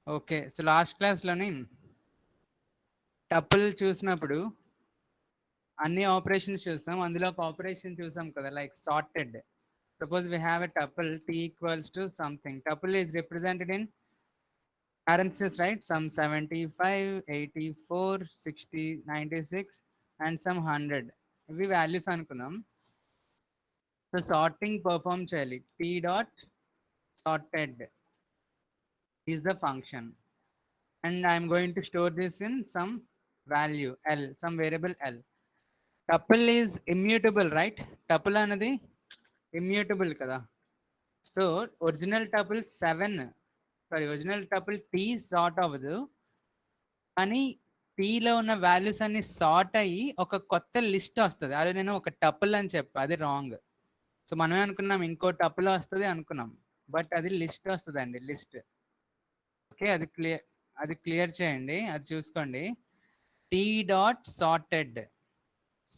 Okay, so last క్లాస్లోని tuple చూసినప్పుడు అన్ని operations చూసాం. అందులో ఒక ఆపరేషన్ చూసాం కదా, like sorted. Suppose we have a tuple t equals to something. Tuple is represented in parentheses, right? Some 75, 84, 60, 96 and some 100. ఇవి values అనుకుందాం. సో సార్టింగ్ పర్ఫామ్ చేయాలి. t dot sorted is the function and I am going to store this in some value l, some variable l. Tuple is immutable, right? Tuple anadi immutable kada. So original tuple 7, sorry, original tuple t sort అవ్వదు, కానీ టీలో ఉన్న values అన్ని sort అయ్యి ఒక కొత్త list వస్తుంది. అదే నేను ఒక టపుల్ అని చెప్పా, అది రాంగ్. సో మనమే అనుకున్నాం ఇంకో టపుల్ వస్తుంది అనుకున్నాం, బట్ అది లిస్ట్ వస్తుందండి, లిస్ట్. ఓకే, అది క్లియర్ చేయండి, అది చూసుకోండి. T dot sorted.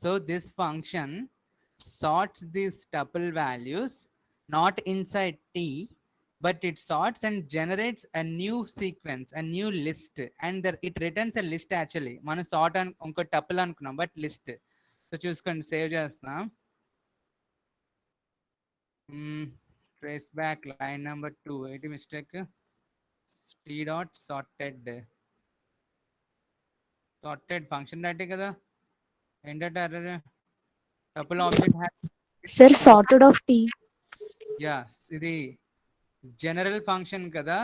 So this function sorts these tuple values not inside t, but it sorts and generates a new sequence, a new list, and there it returns a list. Actually మనం sort అని ఇంకో tuple అనుకున్నాం, but list. So చూసుకోండి, save చేస్తున్నా. Trace back line number 2, ఏంటి mistake? t dot sorted, sorted function డాటే కదా, ఏంటంటే error. Tuple object has, Sir, sorted of T. Yes, ఇది జనరల్ ఫంక్షన్ కదా,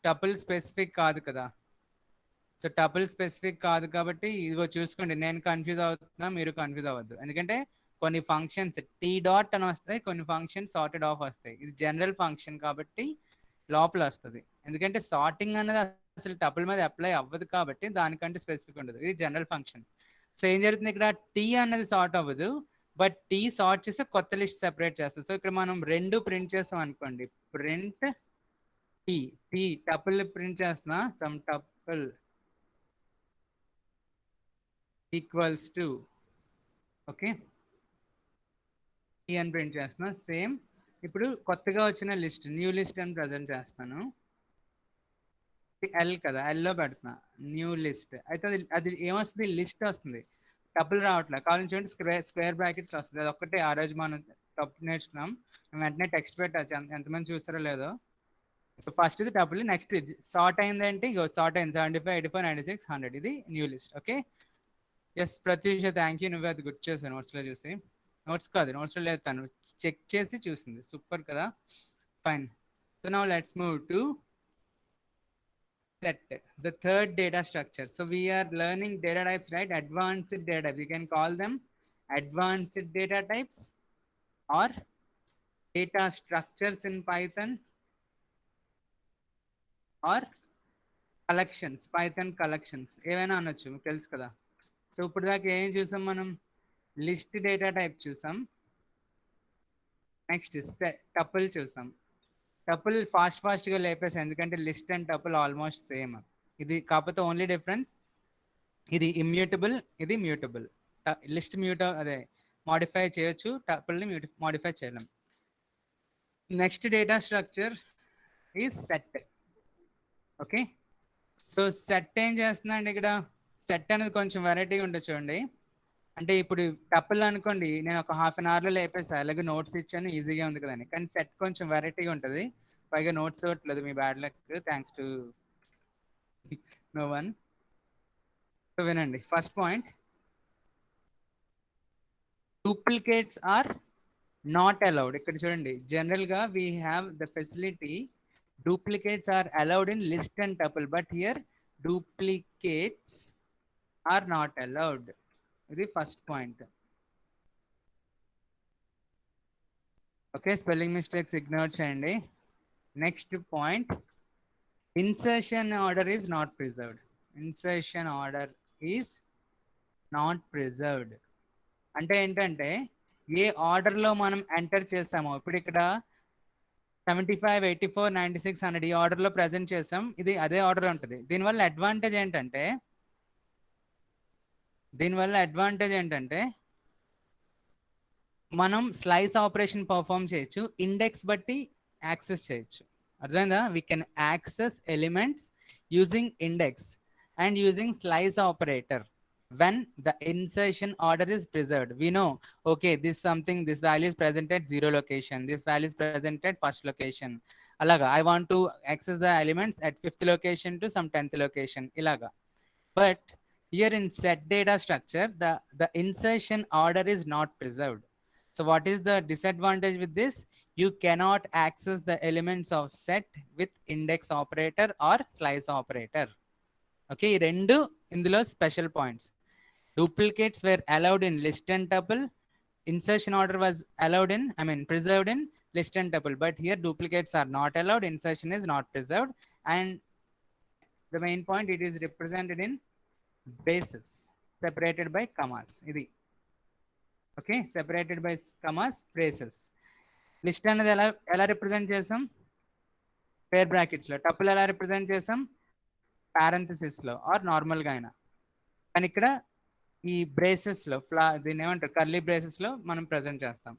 టపుల్ స్పెసిఫిక్ కాదు కదా. సో టపుల్ స్పెసిఫిక్ కాదు కాబట్టి ఇదిగో చూసుకోండి, నేను కన్ఫ్యూజ్ అవుతున్నా, మీరు కన్ఫ్యూజ్ అవ్వద్దు. ఎందుకంటే కొన్ని ఫంక్షన్స్ టీ డాట్ అని వస్తాయి, కొన్ని ఫంక్షన్స్ సార్టెడ్ ఆఫ్ వస్తాయి. ఇది జనరల్ ఫంక్షన్ కాబట్టి లోపల వస్తుంది. ఎందుకంటే సార్టింగ్ అనేది అసలు టపుల్ మీద అప్లై అవ్వదు కాబట్టి దానికంటే స్పెసిఫిక్ ఉండదు, ఇది జనరల్ ఫంక్షన్. సో ఏం జరుగుతుంది ఇక్కడ, టీ అనేది సార్ట్ అవ్వదు, బట్ టీ సార్ట్ చేసి కొత్త లిస్ట్ సెపరేట్ చేస్తుంది. సో ఇక్కడ మనం రెండు ప్రింట్ చేస్తాం అనుకోండి, print T, T tuple print చేస్తున్నా, sum tuple equals to, okay, T అని ప్రింట్ చేస్తున్నా. సేమ్ ఇప్పుడు కొత్తగా వచ్చిన లిస్ట్, న్యూ లిస్ట్ అని ప్రజెంట్ చేస్తాను. ఎల్ కదా, ఎల్లో పెడుతున్నా, న్యూ లిస్ట్. అయితే అది ఏమొస్తుంది, లిస్ట్ వస్తుంది, టపుల్ రావట్లేదు. కావాలని చూడండి, స్క్వేర్ బ్రాకెట్స్ వస్తుంది. అది ఒక్కటే ఆ రోజు మనం టపుల్ నేర్చుకున్నాం. మేము వెంటనే టెక్స్ట్ పెట్టచ్చు, ఎంతమంది చూస్తారో లేదో. సో ఫస్ట్ ఇది టపుల్, నెక్స్ట్ ఇది సార్ట్ అయిందంటే ఇగో సార్ట్ అయింది, 75, 84, 96, 100, ఇది new list. Okay, yes Prathyusha, thank you, నువ్వే అది గుర్తు చేసావు నోట్స్లో చూసి. నోట్స్ కాదు, నోట్స్లో లేదు, తను చెక్ చేసి చూసింది. సూపర్ కదా, fine. So now let's move to set, the third data structure. So we are learning data types, right? Advanced data types, you can call them advanced data types or data structures in Python or collections, Python collections, ఏవైనా అనొచ్చు, మీకు తెలుసు కదా. So ఇప్పుడు దాకా ఏం చూసాం మనం, లిస్ట్ డేటా టైప్ చూసాం, నెక్స్ట్ టపుల్ చూసాం. టపుల్ ఫాస్ట్గా లేపేసాం, ఎందుకంటే list and tuple almost same. ఇది కాకపోతే ఓన్లీ డిఫరెన్స్, ఇది ఇమ్యూటబుల్, ఇది మ్యూటబుల్. లిస్ట్ అదే మాడిఫై చేయొచ్చు, టపుల్ని మాడిఫై చేయలేం. Next data structure is set. Okay, so set ఏం చేస్తుందండి ఇక్కడ, సెట్ అనేది కొంచెం వెరైటీగా ఉంటుంది చూడండి. అంటే ఇప్పుడు టపుల్ అనుకోండి, నేను ఒక హాఫ్ అన్ అవర్లో లేపేసా, అలాగే నోట్స్ ఇచ్చాను, ఈజీగా ఉంది కదండి. కానీ సెట్ కొంచెం వెరైటీగా ఉంటుంది, పైగా నోట్స్ ఇవ్వట్లేదు, మీ bad luck, thanks to no one. So వినండి, first point, duplicates are not allowed. ఇక్కడ చూడండి, జనరల్గా we have the facility, duplicates are allowed in list and tuple, but here duplicates are not allowed. ఇది first point. Okay, spelling mistakes ignore చేయండి. Next point, insertion order is not preserved. Insertion order is not preserved అంటే ఏంటంటే, ఏ ఆర్డర్లో మనం enter చేసామో, ఇప్పుడు ఇక్కడ 75, 84, 96, 100 ఈ ఆర్డర్లో ప్రజెంట్ చేసాం, ఇది అదే ఆర్డర్ ఉంటుంది. దీనివల్ల అడ్వాంటేజ్ ఏంటంటే మనం స్లైస్ ఆపరేషన్ పర్ఫామ్ చేయొచ్చు, ఇండెక్స్ బట్టి యాక్సెస్ చేయొచ్చు. అర్థమైందా? We can access elements using index and using slice operator when the insertion order is preserved. We know, okay, this value is present at 0 location, this value is present at first location. Alaga, I want to access the elements at 5th location to some 10th location. Ilaga. But here in set data structure, the insertion order is not preserved. So what is the disadvantage with this? You cannot access the elements of set with index operator or slice operator. Okay, rendu indulo special points. Duplicates were allowed in list and tuple. Insertion order was allowed in, preserved in list and tuple. But here duplicates are not allowed. Insertion is not preserved. And the main point, it is represented in braces separated by commas. Idi. Okay, separated by commas, braces. List అనేది ఎలా represent చేసాం? పేర్ brackets లో. Tuple ఎలా represent చేసాం? Parenthesis లో are normal గా అయినా. కానీ ఇక్కడ ఈ బ్రేసెస్ లో దీన్ని ఏమంటారు, కర్లీ బ్రేసెస్ లో మనం ప్రెజెంట్ చేస్తాం.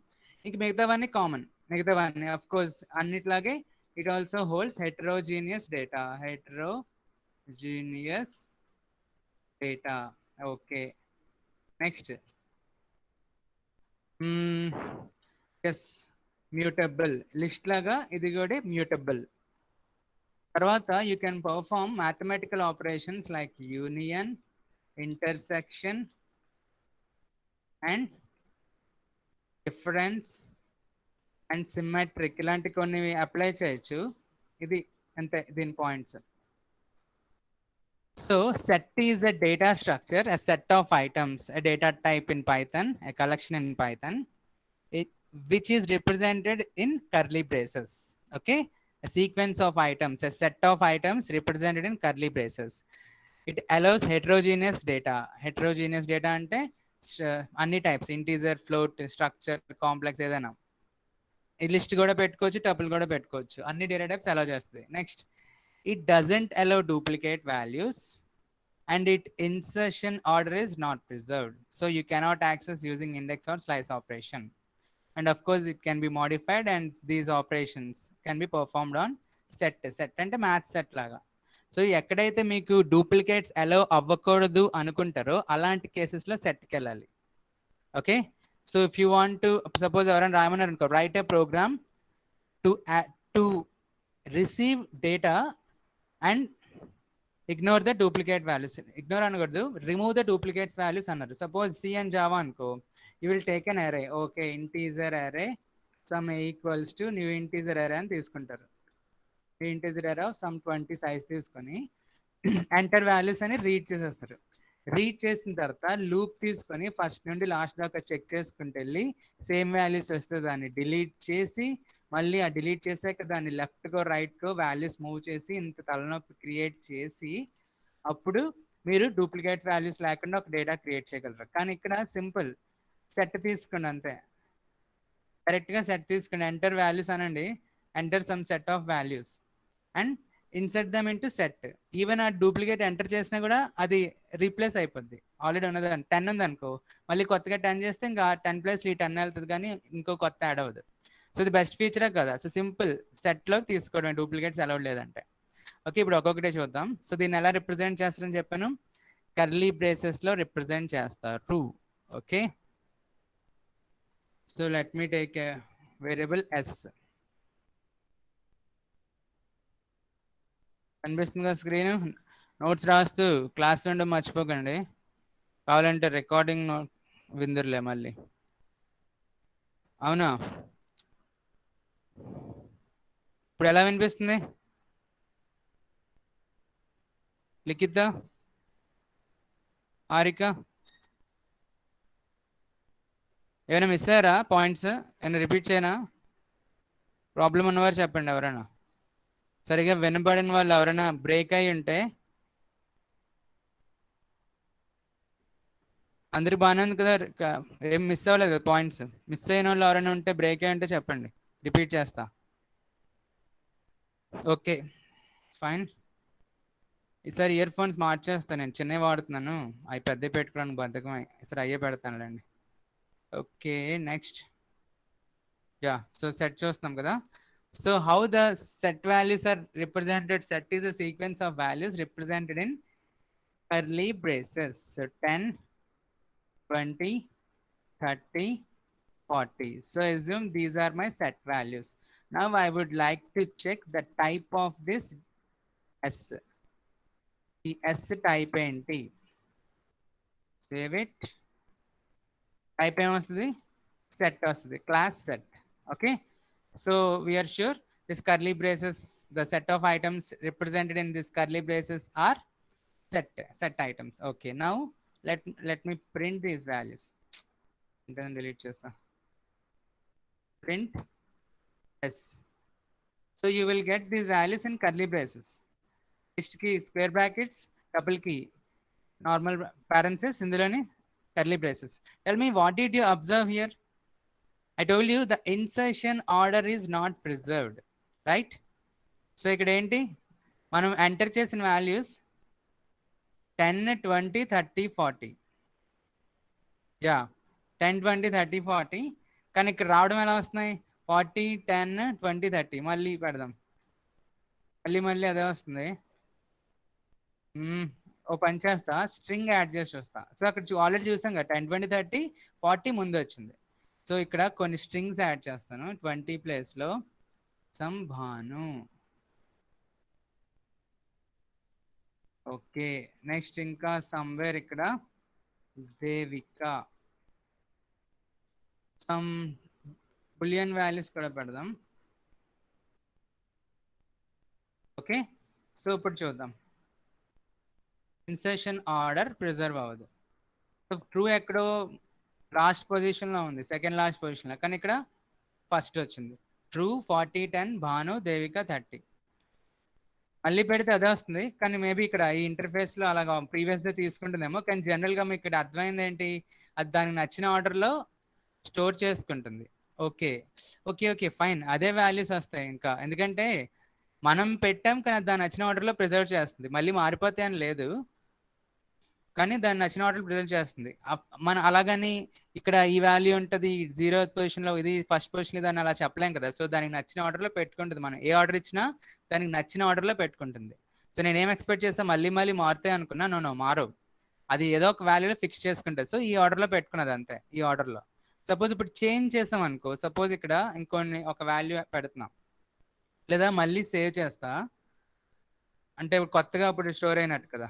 ఇంక మిగతావన్నీ కామన్. మిగతావన్నీ అఫ్ కోర్స్ అన్నిట్లాగే it also holds heterogeneous data. Heterogeneous data. Okay, next yes, mutable. List లాగా ఇది కూడా మ్యూటబుల్. తర్వాత you can perform mathematical operations like union, intersection and difference and symmetric ఇలాంటి కొన్ని అప్లై చేయొచ్చు. ఇది అంతే దీని points. So set is a data structure, a set of items, a data type in Python, a collection in Python, which is represented in curly braces. Okay, a sequence of items, a set of items represented in curly braces. It allows heterogeneous data. Heterogeneous data అంటే అన్ని types, integer, float, structure, complex ఏదైనా. ఈ list కూడా పెట్టుకోవచ్చు, tuple కూడా పెట్టుకోవచ్చు. అన్ని data types allow చేస్తుంది. Next, it doesn't allow duplicate values and its insertion order is not preserved. So you cannot access using index or slice operation. And of course it can be modified and these operations can be performed on set. Set అంటే math set లాగా. So ఎక్కడైతే మీకు duplicates allow అవ్వకూడదు అనుకుంటారో అలాంటి కేసెస్లో సెట్కి వెళ్ళాలి. Okay, so if you want to suppose ఎవరైనా రాయమన్నారు అనుకో, write a program to receive data and ignore the duplicate values. Ignore అనకూడదు, రిమూవ్ ద డూప్లికేట్స్ వాల్యూస్ అన్నారు. సపోజ్ సి అండ్ జావా అనుకో, you will take an array. Okay, integer array some equals to new integer array అని తీసుకుంటారు. Integer array of some 20 size తీసుకొని enter values అని read చేసేస్తారు. Read చేసిన తర్వాత loop తీసుకొని ఫస్ట్ నుండి లాస్ట్ దాకా చెక్ చేసుకుంటూ వెళ్ళి సేమ్ వాల్యూస్ వస్తే దాన్ని డిలీట్ చేసి, మళ్ళీ ఆ డిలీట్ చేసాక దాన్ని లెఫ్ట్కో రైట్కో వాల్యూస్ మూవ్ చేసి ఇంత తలనొప్పి క్రియేట్ చేసి అప్పుడు మీరు డూప్లికేట్ వాల్యూస్ లేకుండా ఒక డేటా క్రియేట్ చేయగలరు. కానీ ఇక్కడ సింపుల్, సెట్ తీసుకోండి అంతే. కరెక్ట్గా సెట్ తీసుకోండి, ఎంటర్ వాల్యూస్ అనండి, enter some set of values and insert dum into set. Even ఆ డూప్లికేట్ ఎంటర్ చేసినా కూడా అది రీప్లేస్ అయిపోద్ది. ఆల్రెడీ ఉన్నది 10 ఉంది అనుకో, మళ్ళీ కొత్తగా 10 చేస్తే ఇంకా 10 ప్లస్ ఈ 10 వెళ్తుంది కానీ ఇంకో కొత్త యాడ్ అవ్వదు. సో ఇది బెస్ట్ ఫీచరే కదా. సో సింపుల్, సెట్లోకి తీసుకోవడం, డూప్లికేట్స్ అలౌడ్ లేదంటే. ఓకే, ఇప్పుడు ఒక్కొక్కటే చూద్దాం. సో దీన్ని ఎలా రిప్రజెంట్ చేస్తారని చెప్పాను, కర్లీ బ్రేసెస్లో రిప్రజెంట్ చేస్తారు. Okay, so let me take a variable S. కనిపిస్తుంది కదా స్క్రీన్? నోట్స్ రాస్తూ క్లాస్ విండో మర్చిపోకండి, కావాలంటే రికార్డింగ్ విందురులే మళ్ళీ. అవునా, ఇప్పుడు ఎలా వినిపిస్తుంది? లిఖిత, హారిక, ఏమైనా మిస్ అయ్యారా పాయింట్స్? ఏమైనా రిపీట్ చేయనా? ప్రాబ్లం ఉన్నవారు చెప్పండి. ఎవరైనా సరిగా వినబడిన వాళ్ళు ఎవరైనా బ్రేక్ అయి ఉంటే. అందరికి బాగానే ఉంది కదా, ఏం మిస్ అవ్వలేదు కదా పాయింట్స్? మిస్ అయిన వాళ్ళు ఎవరైనా ఉంటే, బ్రేక్ అయి ఉంటే చెప్పండి, రిపీట్ చేస్తా. Okay fine. ఈసారి ఇయర్ ఫోన్స్ మార్చేస్తాను, నేను చిన్నవి వాడుతున్నాను, అవి పెద్ద పెట్టుకోవడానికి బద్ధకం. ఈసారి అయ్యే పెడతానులేండి. Okay next, yeah so set చూస్తున్నాం కదా. So how the set values are represented? Set is a sequence of values represented in curly braces. So 10, 20, 30, 40. So assume these are my set values. Now I would like to check the type of this S. The S type ఏంటి? Save it. Type ఏమొస్తుంది? Set వస్తుంది. Class set. Okay. So we are sure this curly braces, the set of items represented in this curly braces are set items. Okay. Now let me print these values. Then delete చేస్తా. Print S. So you will get these values in curly braces. List key square brackets, double key normal parenthesis, induloni curly braces. Tell me, what did you observe here? I told you the insertion order is not preserved, right? So ikkada enti manam enter chesin values 10, 20, 30, 40. Yeah, 10, 20, 30, 40. కానీ ఇక్కడ రావడం ఎలా వస్తున్నాయి? 40, 10, 20, 30. మళ్ళీ పెడదాం. మళ్ళీ అదే వస్తుంది. ఓ పని చేస్తా, స్ట్రింగ్ యాడ్ చేసి వస్తా. సో అక్కడ ఆల్రెడీ చూసాం కదా, 10, 20, 30, 40 ముందు వచ్చింది. సో ఇక్కడ కొన్ని స్ట్రింగ్స్ యాడ్ చేస్తాను. 20 ప్లేస్లో సమ్ భాను. ఓకే, నెక్స్ట్ ఇంకా సమ్వేర్ ఇక్కడ దేవిక. సమ్ బులియన్ వాల్యూస్ కూడా పెడదాం. ఓకే, సో ఇప్పుడు చూద్దాం. ఇన్సర్షన్ ఆర్డర్ ప్రిజర్వ్ అవ్వదు. సో ట్రూ ఎక్కడో లాస్ట్ పొజిషన్లో ఉంది, సెకండ్ లాస్ట్ పొజిషన్లో, కానీ ఇక్కడ ఫస్ట్ వచ్చింది. ట్రూ 40, 10, భాను, దేవిక 30. మళ్ళీ పెడితే అదే వస్తుంది, కానీ మేబీ ఇక్కడ ఈ ఇంటర్ఫేస్లో అలాగా ప్రీవియస్గా తీసుకుంటుందేమో. కానీ జనరల్గా మీకు ఇక్కడ అర్థమైంది ఏంటి, అది దానికి నచ్చిన ఆర్డర్లో స్టోర్ చేసుకుంటుంది. ఓకే ఓకే ఓకే ఫైన్, అదే వాల్యూస్ వస్తాయి ఇంకా, ఎందుకంటే మనం పెట్టాం కానీ దాని నచ్చిన ఆర్డర్లో ప్రిజర్వ్ చేస్తుంది. మళ్ళీ మారిపోతాయి అని లేదు, కానీ దాన్ని నచ్చిన ఆర్డర్ ప్రిజర్వ్ చేస్తుంది. మనం అలాగని ఇక్కడ ఈ వాల్యూ ఉంటుంది 0th పొజిషన్లో, ఇది ఫస్ట్ పొజిషన్, దాన్ని అలా చెప్పలేం కదా. సో దానికి నచ్చిన ఆర్డర్లో పెట్టుకుంటుంది. మనం ఏ ఆర్డర్ ఇచ్చినా దానికి నచ్చిన ఆర్డర్లో పెట్టుకుంటుంది. సో నేను ఏం ఎక్స్పెక్ట్ చేస్తా, మళ్ళీ మారుతాయి అనుకున్నా. నో మారవు, అది ఏదో ఒక వాల్యూలో ఫిక్స్ చేసుకుంటుంది. సో ఈ ఆర్డర్లో పెట్టుకున్నది అంతే. ఈ ఆర్డర్లో సపోజ్ ఇప్పుడు చేంజ్ చేసాం అనుకో, సపోజ్ ఇక్కడ ఇంకొన్ని ఒక వాల్యూ పెడుతున్నాం, లేదా మళ్ళీ సేవ్ చేస్తా అంటే ఇప్పుడు కొత్తగా ఇప్పుడు స్టోర్ అయినట్టు కదా.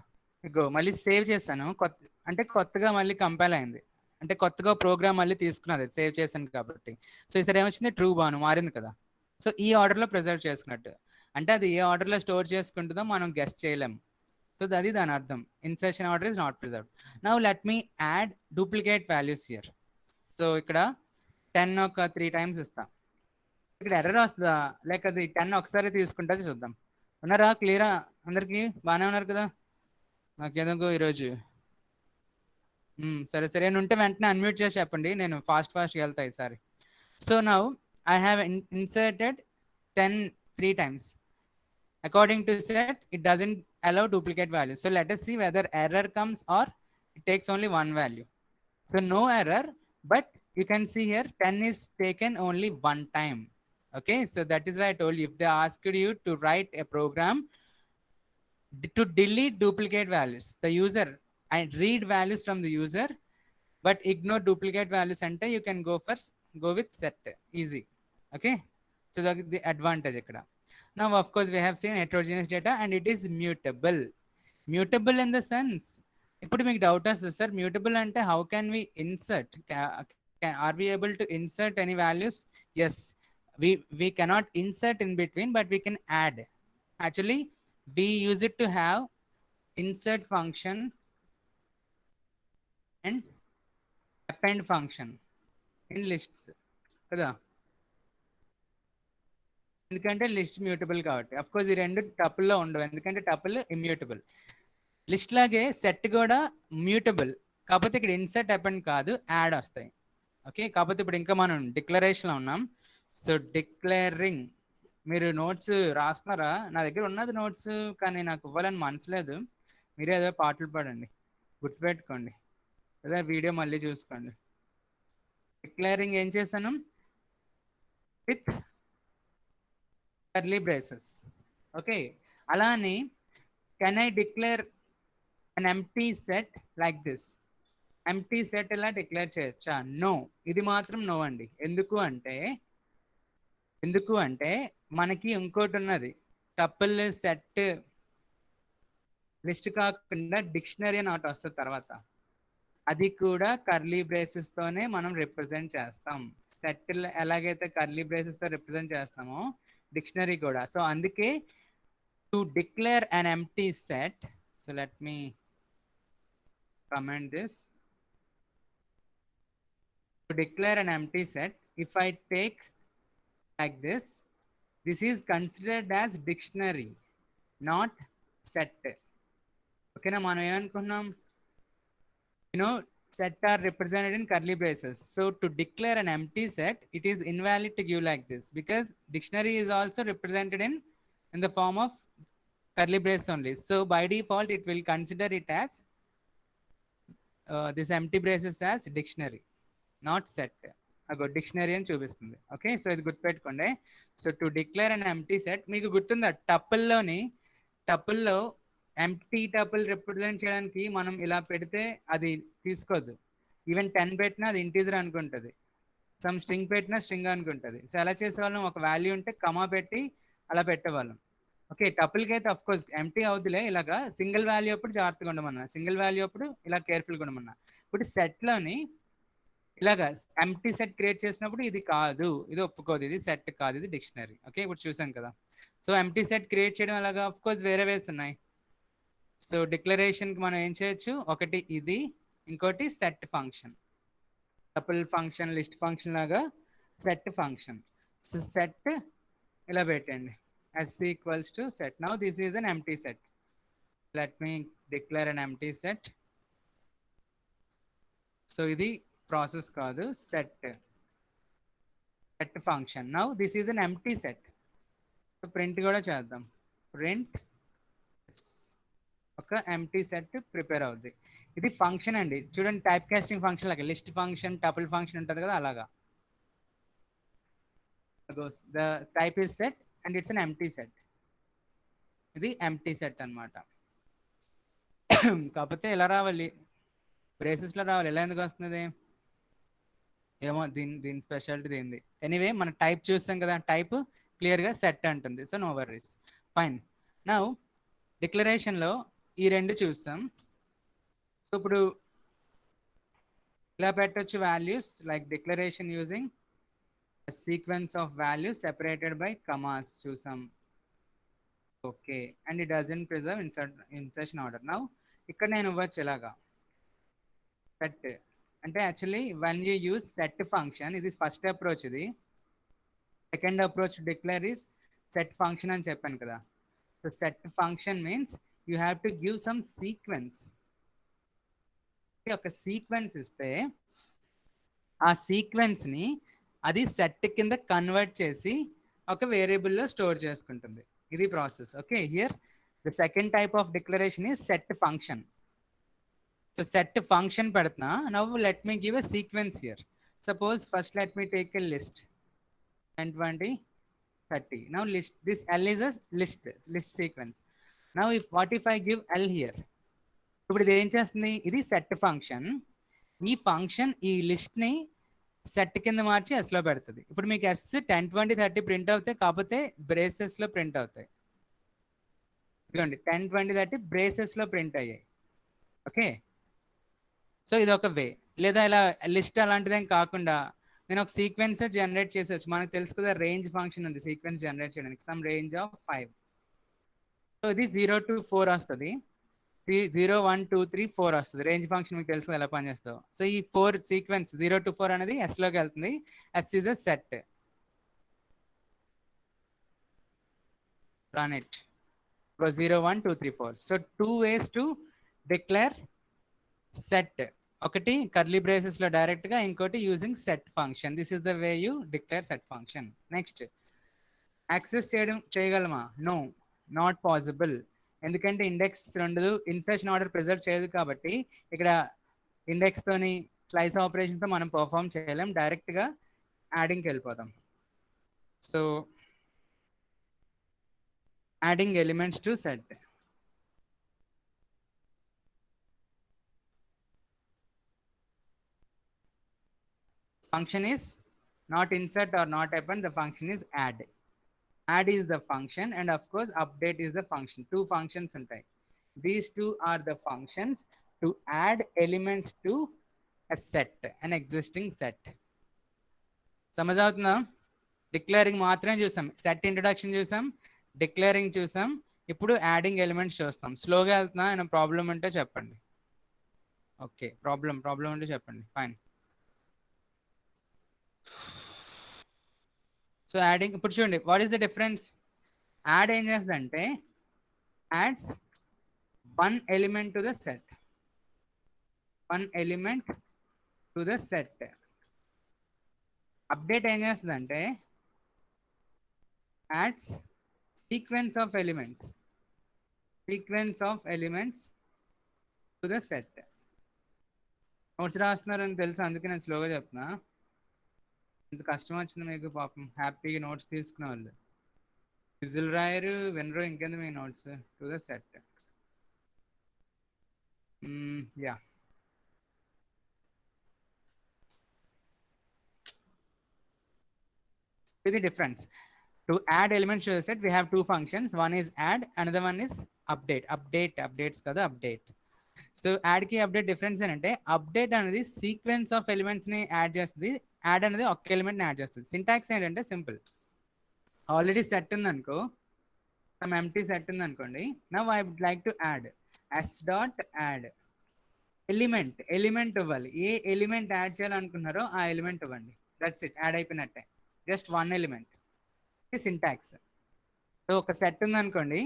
ఇగో మళ్ళీ సేవ్ చేశాను, అంటే కొత్తగా మళ్ళీ కంపైల్ అయింది, అంటే కొత్తగా ప్రోగ్రామ్ మళ్ళీ తీసుకున్నది సేవ్ చేశాను కాబట్టి. సో ఈసారి ఏమొచ్చింది, ట్రూ భాను మారింది కదా. సో ఈ ఆర్డర్లో ప్రిజర్వ్ చేసుకున్నట్టు, అంటే అది ఏ ఆర్డర్లో స్టోర్ చేసుకుంటుందో మనం గెస్ చేయలేం. సో అది దాని అర్థం, insertion order is not preserved. Now let me add duplicate values here. So ఇక్కడ 10 ఒక 3 టైమ్స్ ఇస్తాం. ఇక్కడ ఎర్రర్ వస్తుందా, లేక అది 10 ఒకసారి తీసుకుంటే చూద్దాం. ఉన్నారా, క్లియరా అందరికి? బాగానే ఉన్నారు కదా? నాకు ఏదో ఈరోజు సరే ఉంటే వెంటనే అన్మ్యూట్ చేసి చెప్పండి, నేను ఫాస్ట్గా వెళ్తా ఈసారి. So now I have inserted 10 3 times. According to set, it doesn't allow duplicate values. So let us see whether error comes or it takes only one value. So no error, but you can see here 10 is taken only one time. Okay, so that is why I told you, if they asked you to write a program to delete duplicate values, the user and read values from the user but ignore duplicate values, ante you can go with set, easy. Okay, so that's the advantage ikkada. Now of course we have seen heterogeneous data and it is mutable in the sense, ఇప్పుడు మీకు doubt వస్తుంది, sir mutable అంటే how can we insert, are we able to insert any values? Yes, we cannot insert in between, but we can add. Actually we use it to have insert function and append function in lists కదా, ఎందుకంటే list mutable కాబట్టి. Of course ఈ రెండు టపుల్లో ఉండవు, ఎందుకంటే tuple immutable. List లాగే set కూడా mutable, కాకపోతే ఇక్కడ ఇన్సర్ట్ అపెండ్ కాదు, యాడ్ వస్తాయి. ఓకే, కాకపోతే ఇప్పుడు ఇంకా మనం డిక్లరేషన్లో ఉన్నాం. సో డిక్లేరింగ్, మీరు నోట్స్ రాస్తున్నారా? నా దగ్గర ఉన్నది నోట్స్, కానీ నాకు ఇవ్వాలని మనసులేదు. మీరే ఏదో పాటలు పాడండి, గుర్తుపెట్టుకోండి, లేదా వీడియో మళ్ళీ చూసుకోండి. డిక్లేరింగ్ ఏం చేశాను, విత్ కర్లీ బ్రేసెస్. ఓకే, అలానే can I declare an empty set like this? Empty set ఇలా డిక్లేర్ చేయొచ్చా? నో, ఇది మాత్రం నో అండి. ఎందుకు అంటే మనకి ఇంకోటి ఉన్నది, టపుల్ సెట్ లిస్ట్ కాకుండా డిక్షనరీ అని ఒకటి వస్తుంది తర్వాత, అది కూడా కర్లీ బ్రేసెస్ తోనే మనం రిప్రజెంట్ చేస్తాం. సెట్ ఎలాగైతే కర్లీ బ్రేసెస్ తో రిప్రజెంట్ చేస్తామో డిక్షనరీ కూడా. సో అందుకే to declare an empty set, so let me comment this. To declare an empty set, if I take like this, this is considered as dictionary, not set. Okay, na మనం ఏమనుకున్నాం, set are represented in curly braces. So to declare an empty set, it is invalid to give like this, because dictionary is also represented in the form of curly brace only. So by default it will consider it as this empty braces as dictionary, not set. అగో dictionary అని చూపిస్తుంది. Okay, so ఇది గుర్తుపెట్టుకోండి. So to declare an empty set, మీకు గుర్తుందా టపుల్లో empty tuple represent చేయడానికి మనం ఇలా పెడితే అది తీసుకోదు. ఈవెన్ 10 పెట్టినా అది ఇంటీజర్ అనుకుంటుంది, సమ్ స్ట్రింగ్ పెట్టినా స్ట్రింగ్ అనుకుంటుంది. సో ఎలా చేసేవాళ్ళం, ఒక వాల్యూ ఉంటే కమా పెట్టి అలా పెట్టేవాళ్ళం. ఓకే, టపుల్కి అయితే అఫ్ కోర్స్ ఎంప్టీ అవుతులే, ఇలాగా సింగిల్ వాల్యూ అప్పుడు జాగ్రత్తగా ఉండమన్నా, సింగిల్ వాల్యూ అప్పుడు ఇలా కేర్ఫుల్గా ఉండమన్నా. ఇప్పుడు సెట్లోని ఇలాగా ఎంప్టీ సెట్ క్రియేట్ చేసినప్పుడు ఇది కాదు, ఇది ఒప్పుకోదు, ఇది సెట్ కాదు, ఇది డిక్షనరీ. ఓకే, ఇప్పుడు చూసాం కదా. సో ఎంప్టీ సెట్ క్రియేట్ చేయడం అలాగా ఆఫ్ కోర్స్ వేరే వేస్ ఉన్నాయి. సో డిక్లరేషన్కి మనం ఏం చేయొచ్చు, ఒకటి ఇది, ఇంకోటి set function, tuple function, list function లాగా సెట్ ఫంక్షన్. సో సెట్ ఇలా పెట్టండి, s equals to set. Now this is an empty set. Let me declare an empty set. So ఇది ప్రాసెస్ కాదు, set function. Now this is an empty set. Print కూడా చేద్దాం, print ఒక empty set prepare అవుద్ది. ఇది function అండి, చూడండి, type casting function లాగా లిస్ట్ ఫంక్షన్, టపుల్ ఫంక్షన్ ఉంటుంది కదా, అలాగా. The type is set and it's an empty set. ఇది ఎంప్టీ సెట్ అన్నమాట. కాకపోతే ఎలా రావాలి, బ్రేసెస్లో రావాలి. ఎలా ఎందుకు వస్తుంది ఏమో, దీని స్పెషాలిటీ ఏంది. ఎనీవే మనం టైప్ చూస్తాం కదా, టైప్ క్లియర్గా సెట్ అంటుంది. So no worries, fine. Now డిక్లరేషన్లో ఈ రెండు చూస్తాం. సో ఇప్పుడు ఇలా పెట్టొచ్చు values, like declaration using sequence of values separated by commas చూసాం. Okay, and it doesn't preserve insertion order. Now ఇక్కడ నేను ఇవ్వచ్చు ఇలాగా సెట్ అంటే, actually one you use set function, ఇది ఫస్ట్ అప్రోచ్. ఇది second approach declare is set function అని చెప్పాను కదా. So set function means you have to give some sequence. ఒక సీక్వెన్స్ ఇస్తే ఆ సీక్వెన్స్ని అది సెట్ కింద కన్వర్ట్ చేసి ఒక వేరియబుల్లో స్టోర్ చేసుకుంటుంది. ఇది process. Okay, here the second type of declaration is set function. So set function padna. Now let me give a sequence here. Suppose first let me take a list 10, 20, 30. Now list, this L is a list sequence. Now what if I give L here? ఇప్పుడు ఇది ఏం చేస్తుంది, ఇది set function. ఈ function ఈ list ని set కింద మార్చి S లో పెడుతుంది. ఇప్పుడు మీకు S 10, 20, 30 ప్రింట్ అవుతాయి, కాకపోతే బ్రేసెస్ లో ప్రింట్ అవుతాయి. ఇదిగోండి 10, 20, 30 బ్రేసెస్ లో ప్రింట్ అయ్యాయి. ఓకే, సో ఇది ఒక వే. లేదా ఇలా లిస్ట్ అలాంటిదేం కాకుండా నేను ఒక సీక్వెన్స్ జనరేట్ చేసేవచ్చు. మనకు తెలుసు కదా, రేంజ్ ఫంక్షన్ ఉంది సీక్వెన్స్ జనరేట్ చేయడానికి, సమ్ రేంజ్ ఆఫ్ 5. సో ఇది 0 to 4 వస్తుంది, 0, 1, 2, 3, 4 వస్తుంది. రేంజ్ ఫంక్షన్ మీకు తెలుసు ఎలా పనిచేస్తావు. సో ఈ 4 సీక్వెన్స్ 0 to 4 అనేది S లోకి వెళ్తుంది. S is a set. Run it. 0, 1, 2, 3, 4. So 2 ways to declare set. ఒకటి కర్లీ బ్రేసెస్ లో డైరెక్ట్ గా, ఇంకోటి using set function. This is the way you declare set function. Next, access చేయగలమా? No, not possible. ఎందుకంటే index ఉండదు, insertion order preserve చేయదు. కాబట్టి ఇక్కడ ఇండెక్స్ తోని స్లైస్ ఆపరేషన్ తో మనం పర్ఫామ్ చేయలేం, డైరెక్ట్ గా యాడింగ్కి వెళ్ళిపోతాం. So adding elements to set. Function is not insert or not append, the function is add. Add is the function, and of course update is the function. Two functions ఉంటాయి. These two are the functions to add elements to a set, an existing set. సమజ్ అవుతుందా? Declaring మాత్రమే చూసాం, set introduction చూసాం, declaring చూసాం, ఇప్పుడు adding elements చూస్తాం. స్లోగా వెళ్తున్నా, ఏమైనా ప్రాబ్లం ఉంటే చెప్పండి. ఓకే, ప్రాబ్లం ఉంటే చెప్పండి. ఫైన్. సో యాడింగ్ ఇప్పుడు చూడండి, what is the difference? Add ఏం చేస్తుందంటే adds one element to the set. One element to the set. Update ఏం చేస్తుందంటే adds sequence of elements. Sequence of elements to the set. Notes రాస్తున్నారని తెలుసు, అందుకే నేను స్లోగా చెప్తున్నా. ఇంత కష్టం వచ్చింది మీకు, పాపం హ్యాపీగా నోట్స్ తీసుకునే వాళ్ళు. విజిల్ రాయరు, వినరు, ఇంకేంది మీ notes to the set. Yeah, the difference. To add elements to the set, we have two functions. One is add, another one is update. Updates kada update. So add ki update difference ఏంటంటే update అనేది sequence of elements ని add చేస్తుంది, add అనేది ఒక element ని add చేస్తుంది. Syntax ఏంటంటే simple. Already set ఉంది అనుకో, some empty set ఉంది అనుకోండి. Now I would like to add s dot add element ఇవ్వాలి. ఏ ఎలిమెంట్ యాడ్ చేయాలనుకున్నారో ఆ ఎలిమెంట్ ఇవ్వండి. దట్స్ ఇట్, యాడ్ అయిపోయినట్టే. Just one element. Syntax. So ఒక సెట్ ఉంది అనుకోండి,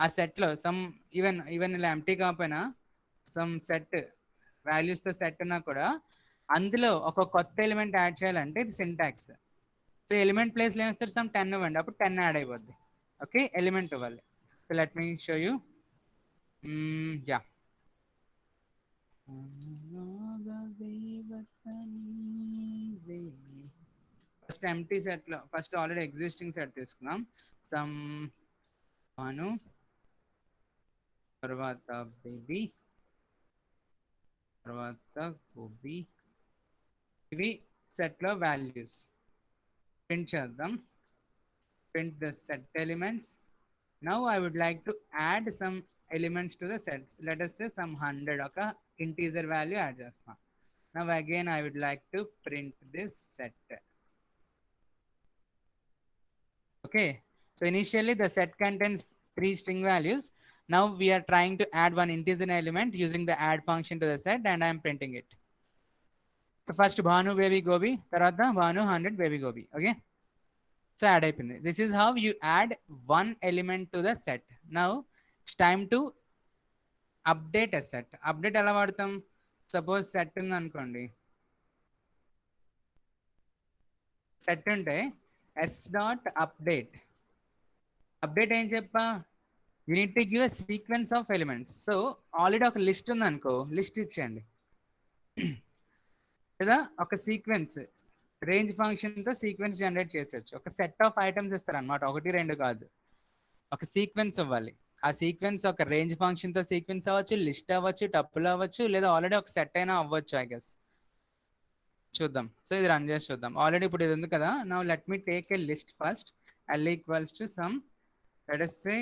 ఆ సెట్లో సమ్ ఈవెన్ ఇలా ఎంటీ కాకపోయినా సమ్ సెట్ వాల్యూస్తో సెట్ ఉన్నా కూడా అందులో ఒక కొత్త ఎలిమెంట్ యాడ్ చేయాలంటే ఇది సింటాక్స్. సో ఎలిమెంట్ ప్లేస్లో ఏమిస్తారు, సమ్ 10 ఇవ్వండి, అప్పుడు 10 యాడ్ అయిపోద్ది. ఓకే, ఎలిమెంట్ ఇవ్వాలి. So let me show you. Ya, first empty set లో ఫస్ట్ ఆల్రెడీ ఎగ్జిస్టింగ్ సెట్ తీసుకున్నాం. సమ్ భాను, తర్వాత బేబీ, తర్వాత గోబీ. ఇవి సెట్ లో వాల్యూస్. ప్రింట్ చేద్దాం. Print the set elements. Now I would like to add some elements to the sets. Let us say some 100 ఒక integer value add చేస్తాం. Now again I would like to print this set. Okay, so initially the set contains 3 string values. Now we are trying to add one integer element using the add function to the set, and I am printing it. So first Bhanu baby Gobi, tarvata Bhanu 100 baby Gobi. Okay, so add అయిపోయింది. This is how you add one element to the set. Now it's time to update a set. Update ఎలా వాడతాం? Suppose set ఉంది అనుకోండి, set ఉంటే s dot update. Update ఏం చెప్పా, you need to give a sequence of elements. So already ఒక list ఉంది అనుకో, లిస్ట్ ఇచ్చేయండి. లేదా ఒక సీక్వెన్స్, రేంజ్ ఫంక్షన్తో సీక్వెన్స్ జనరేట్ చేసేయచ్చు. ఒక సెట్ ఆఫ్ ఐటమ్స్ ఇస్తారు అనమాట, 1 2 కాదు. ఒక సీక్వెన్స్ ఇవ్వాలి. ఆ సీక్వెన్స్ ఒక రేంజ్ ఫంక్షన్తో సీక్వెన్స్ అవ్వచ్చు, లిస్ట్ అవ్వచ్చు, టపుల్ అవ్వచ్చు, లేదా ఆల్రెడీ ఒక సెట్ అయినా అవ్వచ్చు. ఐ గెస్ చూద్దాం. సో ఇది రన్ చేసి చూద్దాం. ఆల్రెడీ ఇప్పుడు ఇది ఉంది కదా. Now let me take a list first. L equals to some, let us say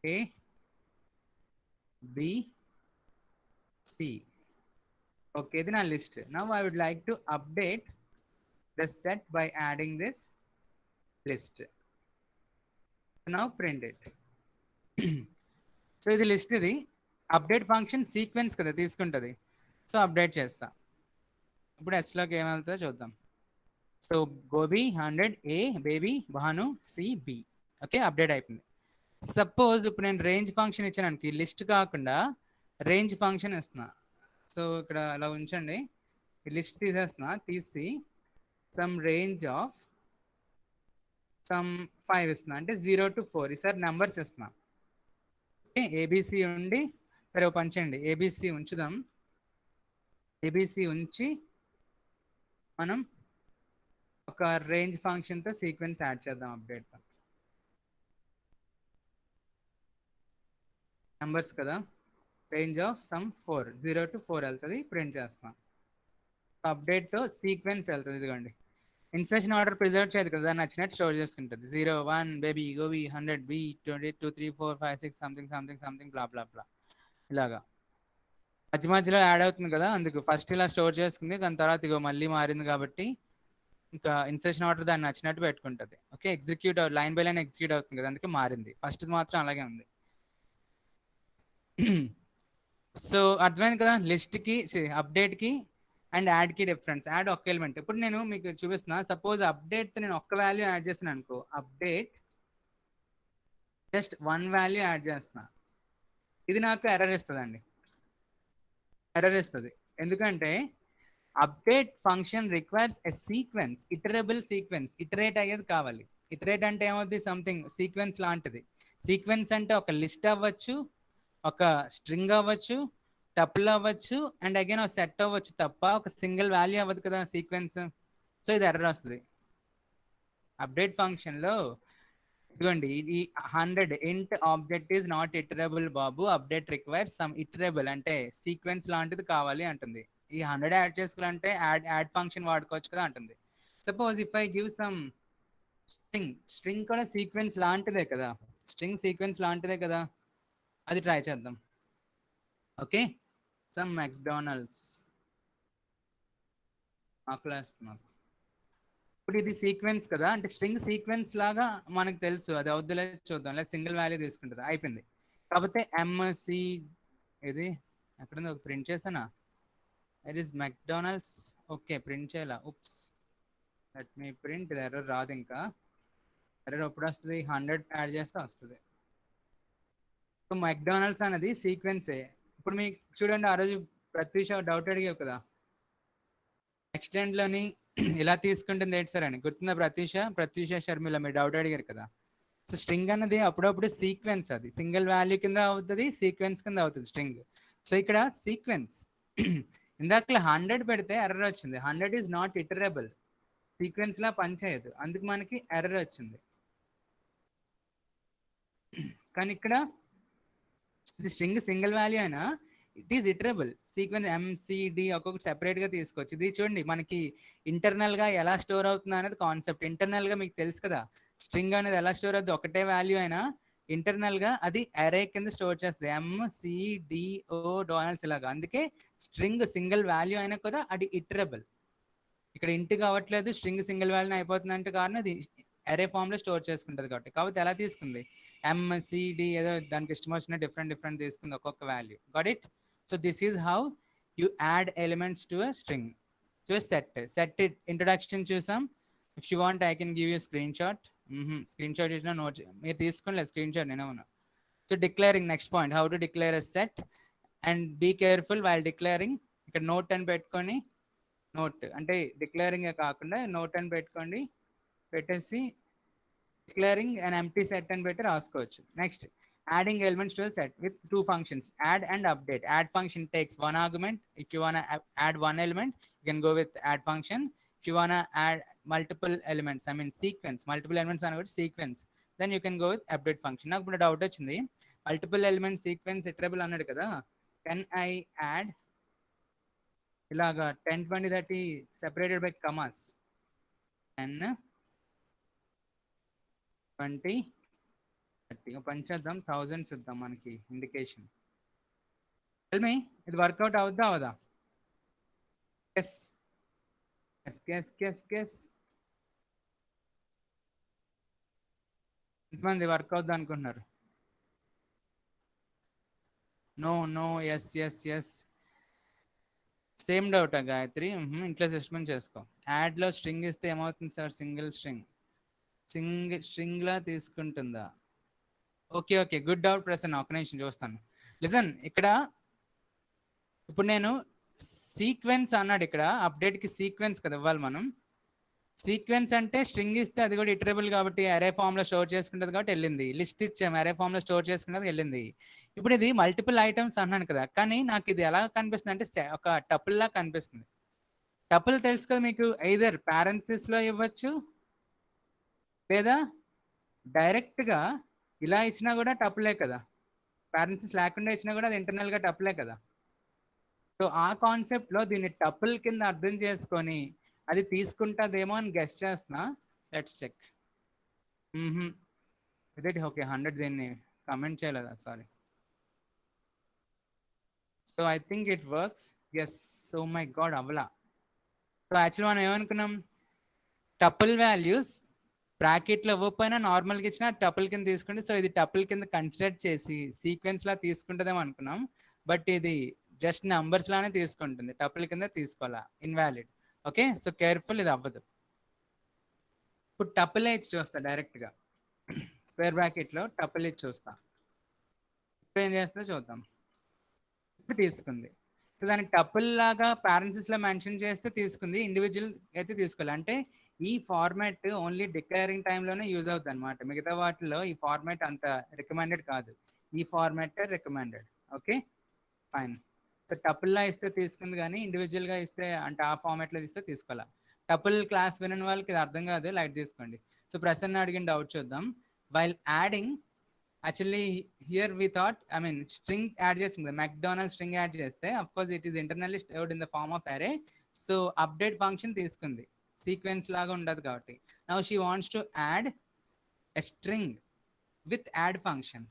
A, B, C. Okay, then a list. Now I would like to update the set by adding this list. Now print it. So ఇది list, ఇది update function sequence కదా తీసుకుంటుంది. So update చేస్తా. ఇప్పుడు ఎస్లోకి ఏమవుతుందో చూద్దాం. So gobi 100 A, baby Bhanu C, B. Okay, update అయిపోయింది. Suppose ఇప్పుడు నేను రేంజ్ ఫంక్షన్ ఇచ్చాను, లిస్ట్ కాకుండా రేంజ్ ఫంక్షన్ ఇస్తున్నా. సో ఇక్కడ అలా ఉంచండి, లిస్ట్ తీసేస్తున్నా, తీసి సమ్ రేంజ్ ఆఫ్ సమ్ 5 ఇస్తున్నా, అంటే 0 to 4. ఈసారి నెంబర్స్ ఇస్తున్నా. ఓకే, ఏబిసి ఉండి, సరే ఓ పంచండి, ఏబిసి ఉంచుదాం. ఏబిసి ఉంచి మనం ఒక రేంజ్ ఫంక్షన్తో సీక్వెన్స్ యాడ్ చేద్దాం అప్డేట్తో. నెంబర్స్ కదా, రేంజ్ ఆఫ్ సమ్ 4 0 to 4 వెళ్తుంది, ప్రింట్ చేస్తాం. అప్డేట్తో సీక్వెన్స్ వెళ్తుంది, ఇదిగోండి. ఇన్సర్షన్ ఆర్డర్ ప్రిజర్వ్ చేయదు కదా, నచ్చినట్టు స్టోర్ చేసుకుంటుంది. 0 1 baby gobi 100 B 20 2 3 4 5 6 something something something blah blah blah ఇలాగా మధ్య మధ్యలో యాడ్ అవుతుంది కదా, అందుకు ఫస్ట్ ఇలా స్టోర్ చేసుకుంది, దాని తర్వాత ఇగో మళ్ళీ మారింది కాబట్టి ఇంకా ఇన్సర్షన్ ఆర్డర్ దాన్ని నచ్చినట్టు పెట్టుకుంటుంది. Okay, execute line by line execute అవుతుంది కదా, అందుకే మారింది. ఫస్ట్ మాత్రం అలాగే ఉంది. సో అర్థమైంది కదా, లిస్ట్కి అప్డేట్కి అండ్ యాడ్కి డిఫరెన్స్. యాడ్ ఒక్క ఎలిమెంట్. ఇప్పుడు నేను మీకు చూపిస్తున్నా, సపోజ్ అప్డేట్ నేను ఒక్క వాల్యూ యాడ్ చేసిన అనుకో, అప్డేట్ జస్ట్ 1 వాల్యూ యాడ్ చేస్తున్నా, ఇది నాకు ఎర్రర్ ఇస్తుందండి, ఎర్రర్ ఇస్తుంది. ఎందుకంటే update function requires a sequence, iterable sequence, iterate అయ్యేది కావాలి. ఇటరేట్ అంటే ఏమవుతుంది, సంథింగ్ సీక్వెన్స్ లాంటిది. సీక్వెన్స్ అంటే ఒక లిస్ట్ అవ్వచ్చు, ఒక స్ట్రింగ్ అవ్వచ్చు, టపుల్ అవ్వచ్చు, అండ్ అగైన్ ఒక సెట్ అవ్వచ్చు తప్ప ఒక సింగిల్ వాల్యూ అవ్వదు కదా సీక్వెన్స్. సో ఇది ఎర్రర్ వస్తుంది అప్డేట్ ఫంక్షన్లో. ఇదిగోండి, ఈ 100 ఇంట్ object is not iterable Babu, update requires some iterable అంటే సీక్వెన్స్ లాంటిది కావాలి అంటుంది. ఈ 100 యాడ్ చేసుకోవాలంటే యాడ్ ఫంక్షన్ వాడుకోవచ్చు కదా అంటుంది. Suppose if I give some string కూడా సీక్వెన్స్ లాంటిదే కదా, స్ట్రింగ్ సీక్వెన్స్ లాంటిదే కదా, అది ట్రై చేద్దాం. ఓకే, సమ్ మెక్డానల్డ్స్ ఆకలేస్తున్నారు. ఇప్పుడు ఇది సీక్వెన్స్ కదా, అంటే స్ట్రింగ్ సీక్వెన్స్ లాగా మనకు తెలుసు, అది అవుద్దులే చూద్దాం, లేదా సింగిల్ వాల్యూ తీసుకుంటుంది, అయిపోయింది. కాకపోతే ఎంసి ఇది ఎక్కడుంది, ఒక ప్రింట్ చేసానా, it is McDonald's. Okay, print చేయాల, ఉప్స్, లెట్ మీ ప్రింట్. ఇది ఎర్రర్ రాదు, ఇంకా ఎర్రర్ ఎప్పుడు వస్తుంది, 100 యాడ్ చేస్తే వస్తుంది. సో మెక్డానల్డ్స్ అనేది సీక్వెన్సే. ఇప్పుడు మీకు చూడండి, ఆ రోజు ప్రత్యూష డౌట్ అడిగావు కదా, ఎక్స్టెండ్లోని ఇలా తీసుకుంటుంది ఏంటి సార్ అని, గుర్తుందా ప్రత్యూష షర్మిల, మీరు డౌట్ అడిగారు కదా. సో స్ట్రింగ్ అన్నది అప్పుడప్పుడు సీక్వెన్స్, అది సింగిల్ వాల్యూ కింద అవుతుంది, సీక్వెన్స్ కింద అవుతుంది స్ట్రింగ్. సో ఇక్కడ సీక్వెన్స్ ఇందాక 100 పెడితే ఎర్రర్ వచ్చింది, 100 ఈజ్ నాట్ ఇటరబుల్, సీక్వెన్స్ లా పనిచేయదు, అందుకు మనకి ఎర్రర్ వచ్చింది. కానీ ఇక్కడ ఇది స్ట్రింగ్ సింగిల్ వాల్యూ అయినా ఇట్ ఈస్ ఇటరబుల్. సీక్వెన్స్ ఎంసిడి ఒక్కొక్కటి సెపరేట్ గా తీసుకోవచ్చు. ఇది చూడండి, మనకి ఇంటర్నల్ గా ఎలా స్టోర్ అవుతుంది అనేది కాన్సెప్ట్. ఇంటర్నల్ గా మీకు తెలుసు కదా, స్ట్రింగ్ అనేది ఎలా స్టోర్ అవుతుంది, ఒకటే వాల్యూ అయినా ఇంటర్నల్ గా అది అరే కింద స్టోర్ చేస్తుంది, ఎంసిడిఓ డాలర్స్ ఇలాగా. అందుకే స్ట్రింగ్ సింగిల్ వాల్యూ అయినా కూడా అది ఇటరబుల్. ఇక్కడ ఇంటి కావట్లేదు, స్ట్రింగ్ సింగిల్ వాల్యూ అయిపోతుంది అంటే కారణం అది అరే ఫామ్ లో స్టోర్ చేసుకుంటుంది కాబట్టి. కాబట్టి ఎలా తీసుకుంది, ఎంసిడి ఏదో దానికి ఇష్టం వచ్చిన డిఫరెంట్ తీసుకుంది ఒక్కొక్క value. Got it. So this is how you add elements to a string, to a set it. Introduction చూసాం. If you want I can give you screenshot. Screenshot ఇచ్చిన నోట్ మీరు తీసుకోలేదు, screenshot నేనే ఉన్నా. So declaring, next point, how to declare a set and be careful while declaring. ఇక్కడ note అని పెట్టుకొని, note అంటే డిక్లేరింగ్ కాకుండా నోట్ అని పెట్టుకోండి, పెట్టేసి డిక్లేరింగ్ an empty set అని పెట్టి రాసుకోవచ్చు. Next, adding elements to a set with two functions, add and update. Add function takes one argument. If you want to add one element, you can go with add function. If you want to add multiple elements, I mean sequence, multiple elements అనగా sequence, then you can go with update function. నాకు ఇప్పుడు doubt వచ్చింది, multiple element sequence iterable అన్నాడు కదా, can I add ఇలాగా 10 20 30 separated by commas, 10 20 30 పంచేద్దాం, thousands ఇద్దాం మనకి ఇండికేషన్. టెల్ మీ, ఇది వర్కౌట్ అవుద్దా అవదా? Yes yes yes yes yes. ఎంతమంది వర్క్ అవుద్దా అనుకుంటున్నారు? No no yes yes yes. Same డౌటా గాయత్రి? ఇంట్లో సిస్టమ్ చేసుకో. యాడ్లో స్ట్రింగ్ ఇస్తే ఏమవుతుంది సార్, సింగిల్ స్ట్రింగ్ లా తీసుకుంటుందా? Okay okay, good doubt Prasanna, ఒక్క నిమిషం చూస్తాను. లిజన్, ఇక్కడ ఇప్పుడు నేను సీక్వెన్స్ అన్నాడు, ఇక్కడ అప్డేట్కి సీక్వెన్స్ కదా ఇవ్వాలి మనం. సీక్వెన్స్ అంటే స్ట్రింగ్ ఇస్తే అది కూడా ఇటరబుల్ కాబట్టి అరే ఫామ్లో స్టోర్ చేసుకుంటుంది కాబట్టి వెళ్ళింది. లిస్ట్ ఇచ్చాము, అరే ఫామ్లో స్టోర్ చేసుకున్నది వెళ్ళింది. ఇప్పుడు ఇది మల్టిపుల్ ఐటమ్స్ అన్నాను కదా, కానీ నాకు ఇది ఎలా కనిపిస్తుంది అంటే ఒక టపుల్ లా కనిపిస్తుంది. టపుల్ తెలుసు కదా మీకు, ఐదర్ పారెన్సిస్లో ఇవ్వచ్చు లేదా డైరెక్ట్గా ఇలా ఇచ్చినా కూడా టపులే కదా. పారెంథసిస్ లేకుండా ఇచ్చినా కూడా అది ఇంటర్నల్ గా టపులే కదా. సో ఆ కాన్సెప్ట్ లో దీన్ని టపుల్ కింద అర్థం చేసుకొని అది తీసుకుంటుందేమో అని గెస్ట్ చేస్తున్నా. Let's check. ఇదే ఓకే 100 దీన్ని కమెంట్ చేయలేదా, sorry. So I think it works. Yes. So my god అవలా. సో యాక్చువల్ మనం ఏమనుకున్నాం, టపుల్ వాల్యూస్ బ్రాకెట్లో ఇవ్వకపోయినా నార్మల్గా ఇచ్చిన టపుల్ కింద తీసుకుంటే, సో ఇది టపుల్ కింద కన్సిడర్ చేసి సీక్వెన్స్ లా తీసుకుంటుందేమో అనుకున్నాం. బట్ ఇది జస్ట్ నంబర్స్ లానే తీసుకుంటుంది, టపుల్ కింద తీసుకోవాలా, ఇన్వాలిడ్. ఓకే, సో కేర్ఫుల్, ఇది అవ్వదు. ఇప్పుడు టపుల్ ఇచ్చి చూస్తా డైరెక్ట్గా, స్క్వేర్ బ్రాకెట్లో టపుల్ ఇచ్చి చూస్తా. ఇప్పుడు ఏం చేస్తుందో చూద్దాం. ఇప్పుడు తీసుకుంది. సో దానికి టపుల్ లాగా పారెంథసిస్ లో మెన్షన్ చేస్తే తీసుకుంది, ఇండివిజువల్ అయితే తీసుకోవాలి. అంటే ఈ ఫార్మాట్ ఓన్లీ డిక్లేరింగ్ టైంలోనే యూజ్ అవుతుంది అనమాట. మిగతా వాటిలో ఈ ఫార్మాట్ అంత రికమెండెడ్ కాదు, ఈ format recommended. Okay fine. So tuple లా ఇస్తే తీసుకుంది, కానీ ఇండివిజువల్ గా ఇస్తే అంటే ఆ ఫార్మాట్ లో ఇస్తే తీసుకోవాలా. టపుల్ క్లాస్ వినని వాళ్ళకి ఇది అర్థం కాదు, లైట్ తీసుకోండి. సో ప్రసన్న అడిగిన డౌట్ చూద్దాం. While adding, actually here we thought, I mean string add చేస్తుంది, మెక్డానల్డ్ స్ట్రింగ్ యాడ్ చేస్తే of course it is internally stored in the form of array. So update function తీసుకుంది, సీక్వెన్స్ లాగా ఉండదు కాబట్టి. Now she wants to add a string with add function.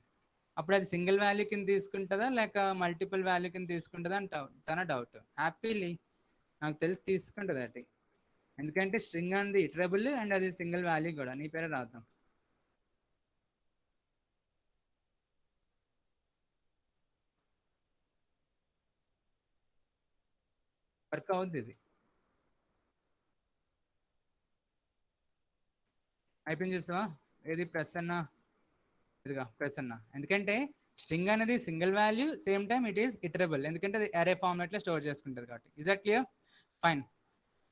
అప్పుడు అది single value కింద తీసుకుంటుందా లేక మల్టిపుల్ వాల్యూ కింద తీసుకుంటుందా అని తన డౌట్. హ్యాపీలీ నాకు తెలిసి తీసుకుంటుంది అది, ఎందుకంటే స్ట్రింగ్ అనేది ఇటరబుల్ అండ్ అది సింగిల్ వాల్యూ కూడా. నీ పేరే రాద్దాం. వర్క్ అవుద్ది ఇది. అయిపోయింది చూసావా, ఏది ప్రసన్న, ఇదిగా ప్రసన్న. ఎందుకంటే స్ట్రింగ్ అనేది single value, same time it is iterable, ఎందుకంటే అది అరే ఫార్మాట్ లో స్టోర్ చేసుకుంటుంది కాబట్టి. Is that clear? Fine.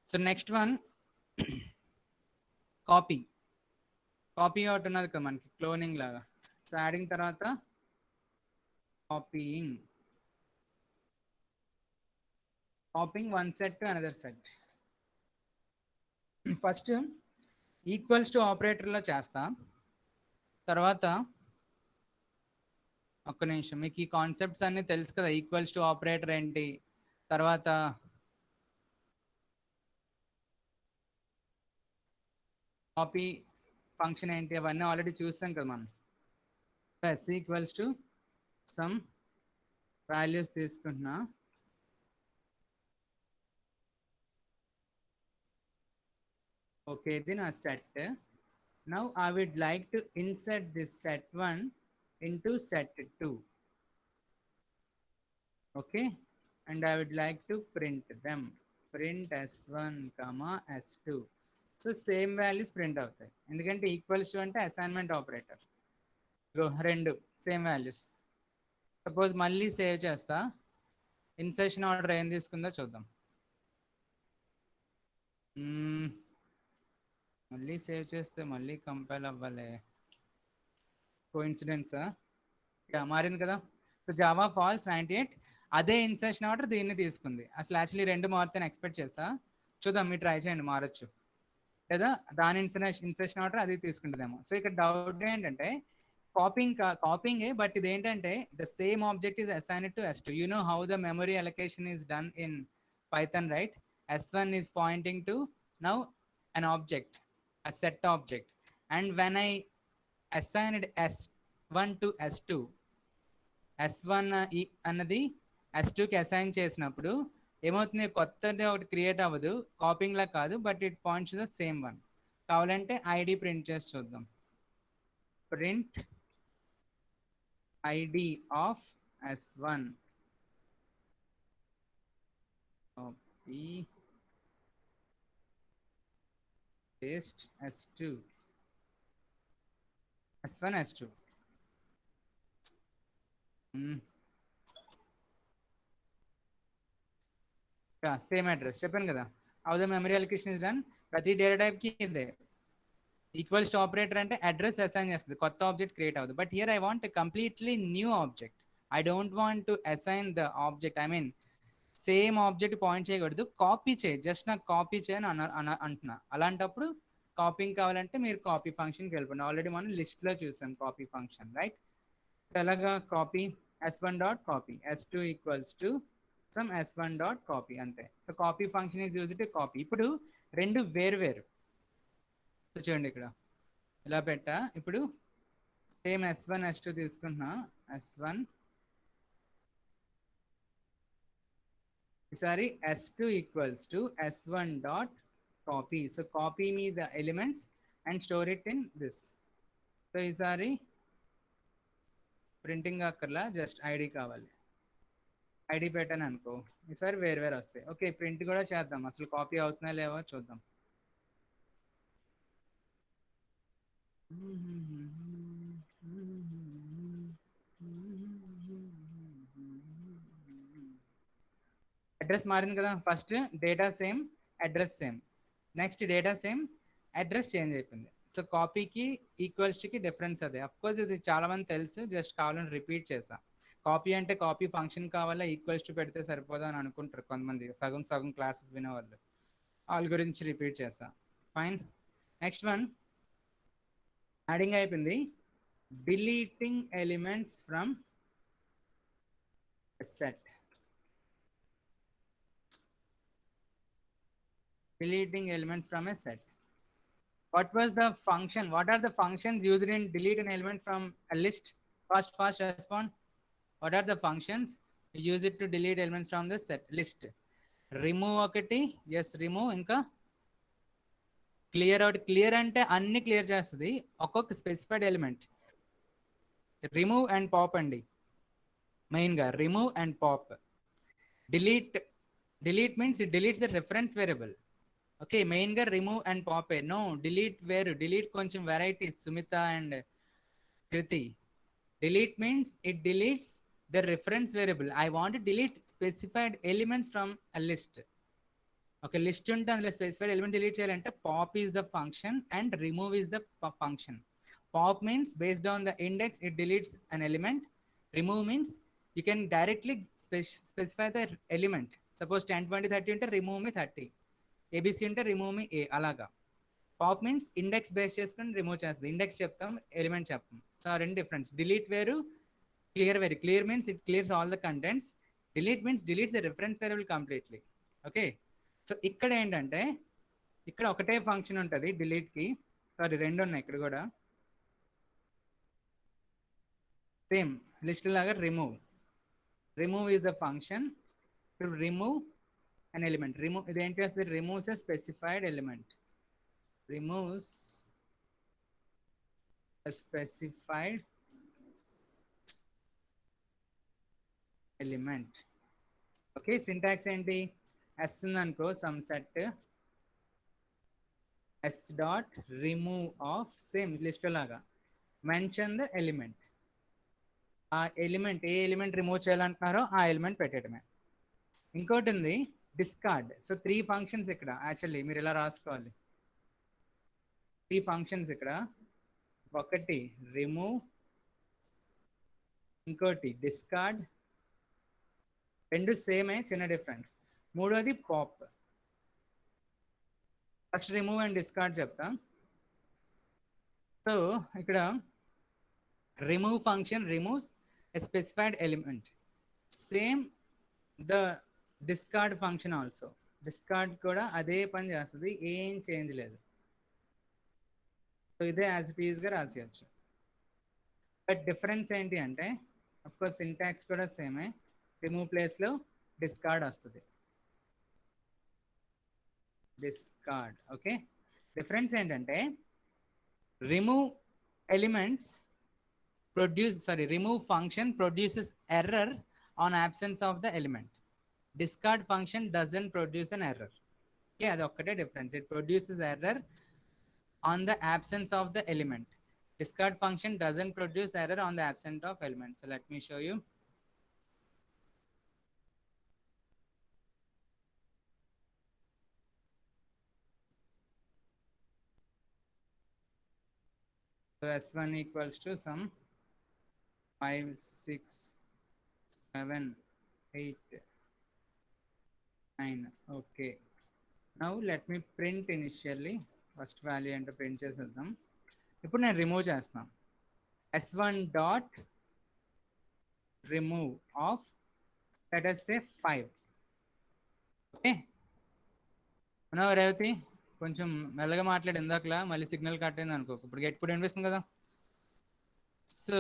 So next one, copy. Copy ఒకటి ఉన్నది కదా మనకి, క్లోనింగ్ లాగా. సో యాడింగ్ తర్వాత copying, copying one set to another set. First equals to ఆపరేటర్లో చేస్తా, తర్వాత ఒక్క నిమిషం, మీకు ఈ కాన్సెప్ట్స్ అన్ని తెలుసు కదా, ఈక్వల్స్ టు ఆపరేటర్ ఏంటి, తర్వాత కాపీ ఫంక్షన్ ఏంటి, అవన్నీ ఆల్రెడీ చూసాం కదా మనం. S equals to some values తీసుకుంటున్నా, ఓకే ఇది నా set. Now I would like to insert this set 1 into set 2. okay, and I would like to print them, print s1 comma s2. So same values print అవుతాయి, ఎందుకంటే equals to అంటే assignment operator. రెండు same values. Suppose మళ్ళీ save చేస్తా, insertion order ఏం తీసుకుందో చూద్దాం. మళ్ళీ save చేస్తే మళ్ళీ కంపైల్ అవ్వాలి, కోఇన్సిడెన్సా? మారింది కదా. సో జావా ఫాల్స్ 98, అదే ఇన్సర్షన్ ఆర్డర్ దీన్ని తీసుకుంది. అసలు యాక్చువల్లీ రెండు మారుతాను ఎక్స్పెక్ట్ చేస్తా, చూద్దాం, మీరు ట్రై చేయండి, మారచ్చు లేదా దాని ఇన్సర్షన్ ఆర్డర్ అది తీసుకుంటుందేమో. సో ఇక్కడ డౌట్ ఏంటంటే కాపీయింగ్, బట్ ఇది ఏంటంటే the same object is assigned to s2. You know how the memory allocation is done in Python, right? s1 is pointing to now an object, a set object, and when I assigned s1 to s2, s1 అన్నది s2కి assign చేసినప్పుడు ఏమవుతుంది, కొత్తది ఒకటి create అవ్వదు, copying లా కాదు, but it points the same one. కావాలంటే ID print చేసి చూద్దాం. Print ID of s1, copy paste s2, s1 s2. Same address చెప్పాను కదా, how the memory allocation is done. ప్రతి డేటా టైప్ కి ఇదే ఈక్వల్స్ టు ఆపరేటర్ అంటే అడ్రస్ అసైన్ చేస్తుంది, కొత్త ఆబ్జెక్ట్ క్రియేట్ అవ్వదు. But here I want completely new object, I don't want to assign the object, I mean same object point చేయకూడదు, copy చేయి, just నాకు కాపీ చేయని అంటున్నా. అలాంటప్పుడు కాపీయింగ్ కావాలంటే మీరు కాపీ ఫంక్షన్కి వెళ్ళిపోండి, ఆల్రెడీ మనం లిస్ట్లో చూసాం కాపీ ఫంక్షన్, రైట్? సో ఎలాగా copy s1 dot copy, s2 equals to some s1 dot copy అంతే. So copy function is used to copy. ఇప్పుడు రెండు వేరు వేరు. సో చూడండి ఇక్కడ ఇలా పెట్టా. ఇప్పుడు సేమ్ s1 s2 తీసుకుంటున్నా. s1 ఈసారి s2 equals to s1 dot copy. So copy me the elements and store it in this. So ఈసారి ప్రింటింగ్ అక్కర్లా, జస్ట్ ఐడి కావాలి. ఐడి పెట్టాను అనుకో, ఈసారి వేరు వేరు వస్తాయి. ఓకే, ప్రింట్ కూడా చేద్దాం, అసలు కాపీ అవుతున్నా లేవో చూద్దాం. అడ్రస్ మారింది కదా. First data same, address same. Next data same, address change అయిపోయింది. సో కాపీకి ఈక్వల్స్కి డిఫరెన్స్ అదే. అఫ్కోర్స్ ఇది చాలా మంది తెలుసు, జస్ట్ కావాలని రిపీట్ చేసా. కాపీ అంటే కాపీ ఫంక్షన్ కావాలా, ఈక్వల్స్ టు పెడితే సరిపోదా అని అనుకుంటారు కొంతమంది సగం సగం క్లాసెస్ వినేవాళ్ళు. వాళ్ళ గురించి రిపీట్ చేస్తా. ఫైన్. నెక్స్ట్ వన్ యాడింగ్ అయిపోయింది. Deleting elements from set. Deleting elements from a set. What was the function? What are the functions used in delete an element from a list? Fast respond. What are the functions you use it to delete elements from the set list? Remove ఒకటి, yes remove. ఇంకా clear out. Clear అంటే అన్ని clear చేస్తుంది, ఒక్కొక్క specified element. Remove and pop అండి మెయిన్గా. Remove and pop. delete means it deletes the reference variable. Okay, మెయిన్గా remove and పాపే. నో, డిలీట్ వేరు. డిలీట్ కొంచెం varieties, Sumitha and Kriti. Delete means it deletes the reference variable. I want delete specified elements from a list. ఒక list ఉంటే అందులో specified element delete చేయాలంటే pop is the function and remove is the function. Pop means based on the index it deletes an element. Remove means you can directly specify the element. Suppose 10 20 30 ఉంటే remove మీ 30. ABC అంటే remove మీ ఏ. అలాగా. Pop means index base చేసుకుని remove చేస్తుంది. Index చెప్తాం, element చెప్తాం. So రెండు difference. Delete వేరు, clear వేరు. Clear means it clears all the contents. Delete means deletes the reference variable completely. Okay, so ఇక్కడ ఏంటంటే ఇక్కడ ఒకటే ఫంక్షన్ ఉంటుంది డిలీట్కి. సారీ, రెండు ఉన్నాయి ఇక్కడ కూడా. సేమ్ లిస్ట్ లాగా remove. Remove is the function to remove an element. Remove ఇది ఏంటి వస్తుంది? removes a specified element. Removes a specified element. Okay, syntax ఏంటి? s ఉందనుకో, some set s dot remove of, same list లాగా mention the element. ఆ element ఏ element remove చేయాలంటున్నారో ఆ element పెట్టడమే. ఇంకోటి ఉంది డిస్కార్డ్. సో 3 ఫంక్షన్స్ ఇక్కడ. యాక్చువల్లీ మీరు ఇలా రాసుకోవాలి. 3 ఫంక్షన్స్ ఇక్కడ. ఒకటి రిమూవ్, ఇంకోటి డిస్కార్డ్. రెండు సేమే, చిన్న డిఫరెన్స్. మూడోది pop. First remove and discard చెప్తా. సో ఇక్కడ remove function removes a specified element. Same the discard function also. Discard కూడా అదే పని చేస్తుంది, ఏం చేంజ్ లేదు. సో ఇదే యాజ్ ఇట్ ఈస్గా రాసేయచ్చు. బట్ డిఫరెన్స్ ఏంటి అంటే, అఫ్కోర్స్ సింటాక్స్ కూడా సేమే. రిమూవ్ ప్లేస్లో డిస్కార్డ్ వస్తుంది. డిస్కార్డ్. ఓకే, డిఫరెన్స్ ఏంటంటే remove elements remove function produces error on absence of the element. Discard function doesn't produce an error. Okay, that's the difference. It produces error on the absence of the element. Discard function doesn't produce error on the absence of element. So let me show you. So s1 equals to some 5 6 7 8 9. Okay, now let me print initially. First value and print చేసేద్దాం. ఇప్పుడు నేను remove చేస్తాను. s1 dot remove of, let us say 5. Okay, ఉన్నావా రేవతి? కొంచెం మెల్లగా మాట్లాడి ఇందాకలా మళ్ళీ signal cut అయింది అనుకో. ఇప్పుడు వినిపిస్తుంది కదా. So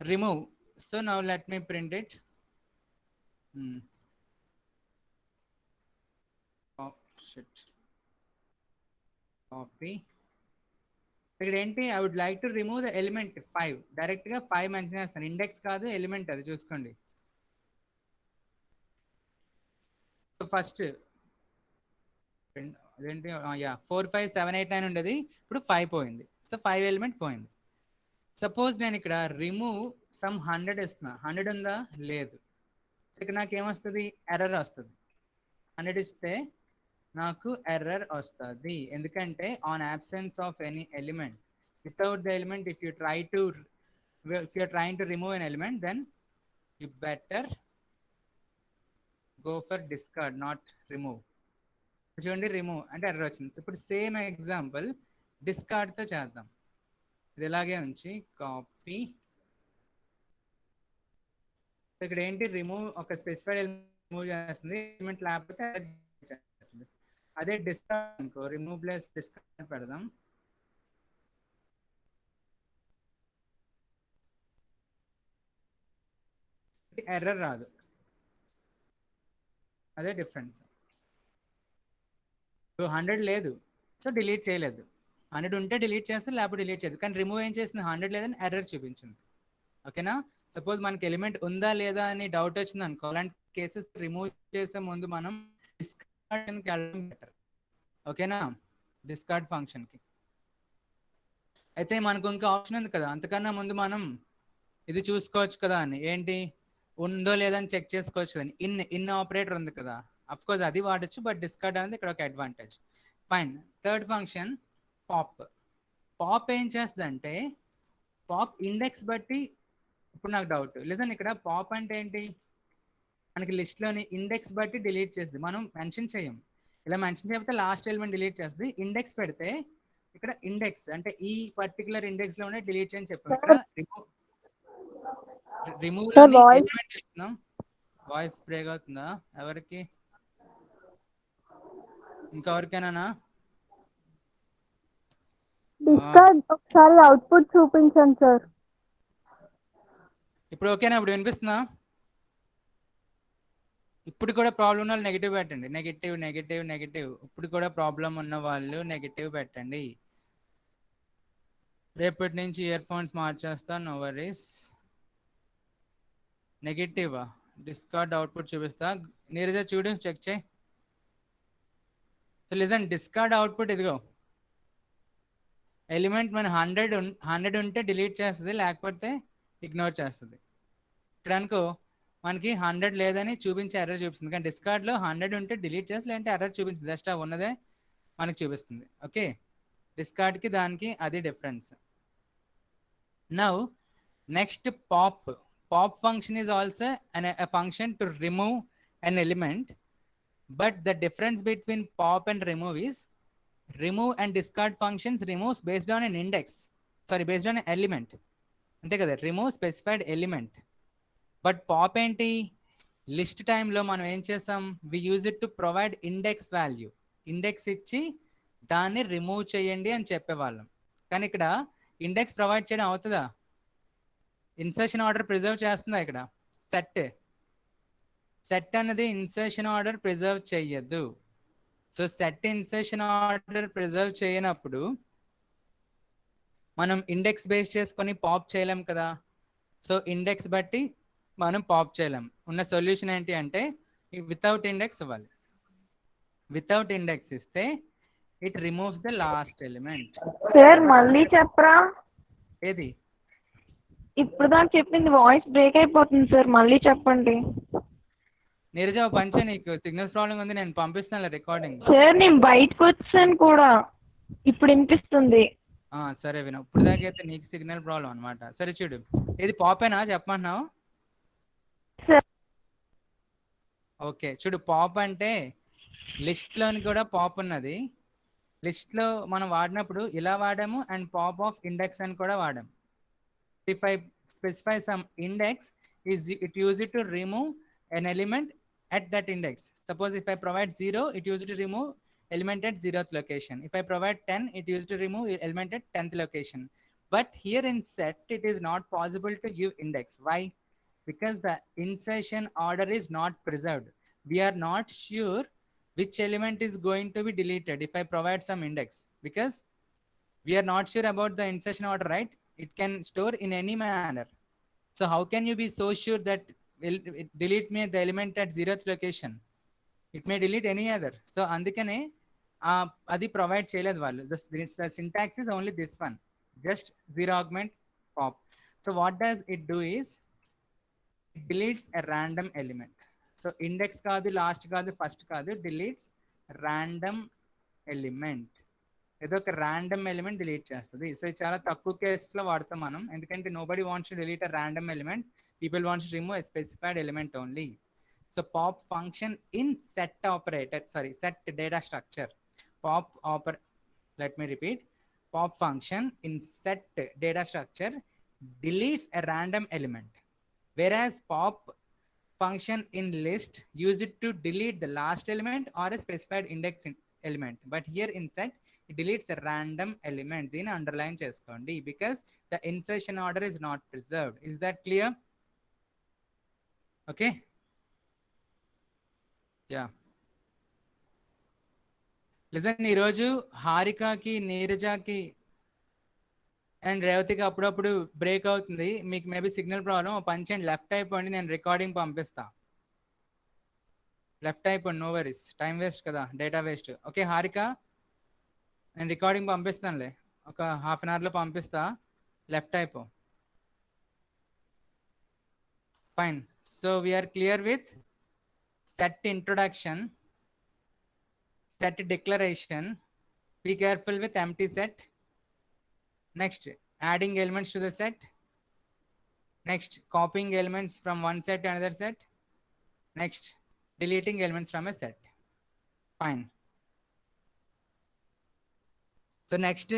remove. So now let me print it. Oh shit. Copy. ఇక్కడ ఏంటి, I would like to remove the element 5. Direct గా 5 మెన్షన్ చేస్తాను, ఇండెక్స్ కాదు ఎలిమెంట్, అది చూసుకోండి. సో ఫస్ట్ అదేంటి, 4 5 7 8 9 ఉండేది, ఇప్పుడు 5 పోయింది. సో 5 ఎలిమెంట్ పోయింది. సపోజ్ నేను ఇక్కడ రిమూవ్ సమ్ 100 ఇస్తున్నా, 100 ఉందా? లేదు. సో ఇక్కడ నాకు ఏమొస్తుంది, ఎర్రర్ వస్తుంది. 100 ఇస్తే నాకు ఎర్రర్ వస్తుంది, ఎందుకంటే on absence of any element, without the element, if you are trying to remove an element, then you better go for discard, not remove. చూడండి, రిమూవ్ అంటే ఎర్రర్ వచ్చింది. ఇప్పుడు సేమ్ ఎగ్జాంపుల్ డిస్కార్డ్ తో చేద్దాం. ఇది ఇలాగే ఉంచి కాపీ. ఇక్కడ ఏంటి, రిమూవ్ ఒక స్పెసిఫైడ్ రిమూవ్ చేస్తుంది, ఎలిమెంట్ లేకపోతే చేస్తుంది. అదే డిస్కార్డ్ అనుకో, రిమూవ్ ప్లస్ డిస్కార్డ్ పెడదాం. ఎర్రర్ రాదు, అదే డిఫరెన్స్. 100 లేదు, సో డిలీట్ చేయలేదు. 100 ఉంటే డిలీట్ చేస్తే, లేకపోతే డిలీట్ చేయదు. కానీ రిమూవ్ ఏం చేసింది, 100 లేదని ఎర్రర్ చూపించింది. ఓకేనా? సపోజ్ మనకి ఎలిమెంట్ ఉందా లేదా అని డౌట్ వచ్చింది అనుకో, అలాంటి కేసెస్ రిమూవ్ చేసే ముందు మనం డిస్కార్డ్కి వెళ్ళడం బెటర్. ఓకేనా? డిస్కార్డ్ ఫంక్షన్కి. అయితే మనకు ఇంకా ఆప్షన్ ఉంది కదా, అంతకన్నా ముందు మనం ఇది చూసుకోవచ్చు కదా అని, ఏంటి ఉందో లేదని చెక్ చేసుకోవచ్చు అని. ఇన్ ఆపరేటర్ ఉంది కదా, అఫ్ కోర్స్ అది వాడచ్చు, బట్ డిస్కార్డ్ అనేది ఇక్కడ ఒక advantage. Fine. Third function pop. Pop ఏం చేస్తుందంటే, పాప్ ఇండెక్స్ బట్టి, ఇప్పుడు నాకు డౌట్ లిజన్, ఇక్కడ పాప్ అంటే ఏంటి, మనకి లిస్ట్లోని ఇండెక్స్ బట్టి డిలీట్ చేస్తుంది. మనం మెన్షన్ చేయం, ఇలా మెన్షన్ చేయకపోతే లాస్ట్ ఎలిమెంట్ డిలీట్ చేస్తుంది. ఇండెక్స్ పెడితే ఇక్కడ ఇండెక్స్ అంటే ఈ పర్టికులర్ ఇండెక్స్ లోనే డిలీట్ చేయని చెప్పాం. ఇక్కడ రిమూవ్ లోని ఎలిమెంట్ చెప్తున్నాం. వాయిస్ బ్రేక్ అవుతుందా ఎవరికి? ఇంకెవరికైనా? డిస్కార్డ్ ఒకసారి అవుట్పుట్ చూపించండి సార్. ఇప్పుడు ఓకేనా? ఇప్పుడు వినిపిస్తుందా? ఇప్పుడు కూడా ప్రాబ్లం ఉన్న వాళ్ళు నెగిటివ్ పెట్టండి. Negative negative negative. ఇప్పుడు కూడా ప్రాబ్లం ఉన్న వాళ్ళు నెగిటివ్ పెట్టండి. రేపటి నుంచి ఇయర్ ఫోన్స్ మార్చేస్తా, నో వరీస్. నెగిటివా? డిస్కార్డ్ అవుట్పుట్ చూపిస్తా. నీరజ చూడు, చెక్ చేయి. సో లిజన్, డిస్కార్డ్ అవుట్పుట్ ఇదిగో. ఎలిమెంట్ మన 100 ఉంటే డిలీట్ చేస్తుంది, లేకపోతే ఇగ్నోర్ చేస్తుంది. ఇక్కడ అనుకో మనకి 100 లేదని చూపించే ఎర్రర్ చూపిస్తుంది, కానీ డిస్కార్డ్లో 100 ఉంటే డిలీట్ చేస్తుంది, లేదంటే ఎర్రర్ చూపించింది, జస్ట్ ఉన్నదే మనకి చూపిస్తుంది. ఓకే, డిస్కార్డ్కి దానికి అది difference. Now next pop. Pop function is also a function to remove an element, but the difference between pop and remove is remove and discard functions removes based on an index, based on an element. ante kada, remove specified element. But pop enti, list time lo మనం ఏం చేసాం, we use it to provide index value. index ఇచ్చి దాన్ని remove చేయండి అని చెప్పేవాళ్ళం. కానీ ఇక్కడ index provide చేయడం అవుతుందా? ఇన్సర్షన్ ఆర్డర్ ప్రిజర్వ్ చేస్తుందా? ఇక్కడ సెట్ అనేది ఇన్సర్షన్ ఆర్డర్ ప్రిజర్వ్ చెయ్యదు. So set insertion order preserve చేయనప్పుడు మనం ఇండెక్స్ బేస్ చేసుకొని పాప్ చేయలేం కదా. సో ఇండెక్స్ బట్టి మనం పాప్ చేయలేం. ఉన్న సొల్యూషన్ ఏంటి అంటే వితౌట్ ఇండెక్స్ ఇవ్వాలి. వితౌట్ ఇండెక్స్ ఇస్తే it removes the last element. Sir మళ్ళీ చెప్పరా? ఏది? ఇప్పుడు దాకా చెప్పింది వాయిస్ బ్రేక్ అయిపోతుంది సార్, మళ్ళీ చెప్పండి. నీరజ పంచే, నీకు సిగ్నల్స్ ప్రాబ్లం ఉంది, నేను పంపిస్తాను రికార్డింగ్. సార్ నేను బయటకు వచ్చాను కూడా, ఇప్పుడు వినిపిస్తుంది. సరే విను. ఇప్పుడు దాకా అయితే నీకు సిగ్నల్ ప్రాబ్లం అనమాట. సరే చూడు, ఇది పాపేనా చెప్పమంటున్నావు? ఓకే చూడు, పాప్ అంటే లిస్ట్లోని కూడా పాప్ ఉన్నది. లిస్ట్లో మనం వాడినప్పుడు ఇలా వాడాము, అండ్ పాప్ ఆఫ్ ఇండెక్స్ అని కూడా వాడాము. 35 specify some index, is it use it to remove an element at that index. Suppose if I provide 0, it used to remove element at 0th location. If I provide 10, it used to remove element at 10th location. But here in set, it is not possible to give index. Why? Because the insertion order is not preserved. We are not sure which element is going to be deleted if I provide some index, because we are not sure about the insertion order, right? It can store in any manner. So how can you be so sure that it delete me the element at 0th location? It may delete any other. So andukane adi provide cheyaledu vallu. The syntax is only this one, just 0 augment pop. So what does it do is, it deletes a random element. So index kaadu, last kaadu, first kaadu, deletes random element. ఏదో ఒక random element delete చేస్తుంది. So ఇది చాలా తక్కువ కేసులో వాడతాం మనం, ఎందుకంటే nobody wants to delete a random element, people wants to remove a specified element only. So pop function in set operator, sorry, set data structure. Pop let me repeat, pop function in set data structure deletes a random element, whereas pop function in list use it to delete the last element or a specified index element. But here in set, it deletes a random element. Then underline cheskondi, because the insertion order is not preserved. Is that clear? Okay. Yeah. Listen, ఈ రోజు హారికకి, నీరజకి and రేవతికి అప్పుడప్పుడు break అవుతుంది. మీకు maybe signal problem. పని చేయండి, left అయిపోండి, నేను recording పంపిస్తా. లెఫ్ట్ అయిపోండి, నో వరీస్, టైం వేస్ట్ కదా, డేటా వేస్ట్. ఓకే హారిక, నేను రికార్డింగ్ పంపిస్తానులే, ఒక హాఫ్ అన్ అవర్లో పంపిస్తా. లెఫ్ట్ అయిపో. Fine. So we're clear with set introduction, set declaration. Be careful with empty set. Next, adding elements to the set. Next, copying elements from one set to another set. Next, deleting elements from a set. Fine. So next,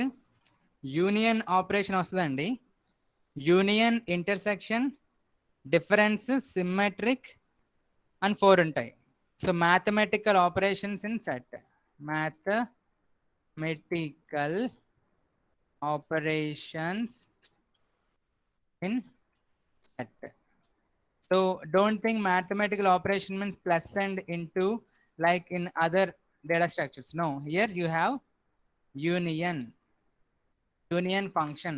union operation vastadandi. Union, intersection, difference, symmetric, and 4 ఉంటాయి. So mathematical operations in set. Mathematical operations in set. So don't think mathematical operation means plus and into like in other data structures. No, here you have union function,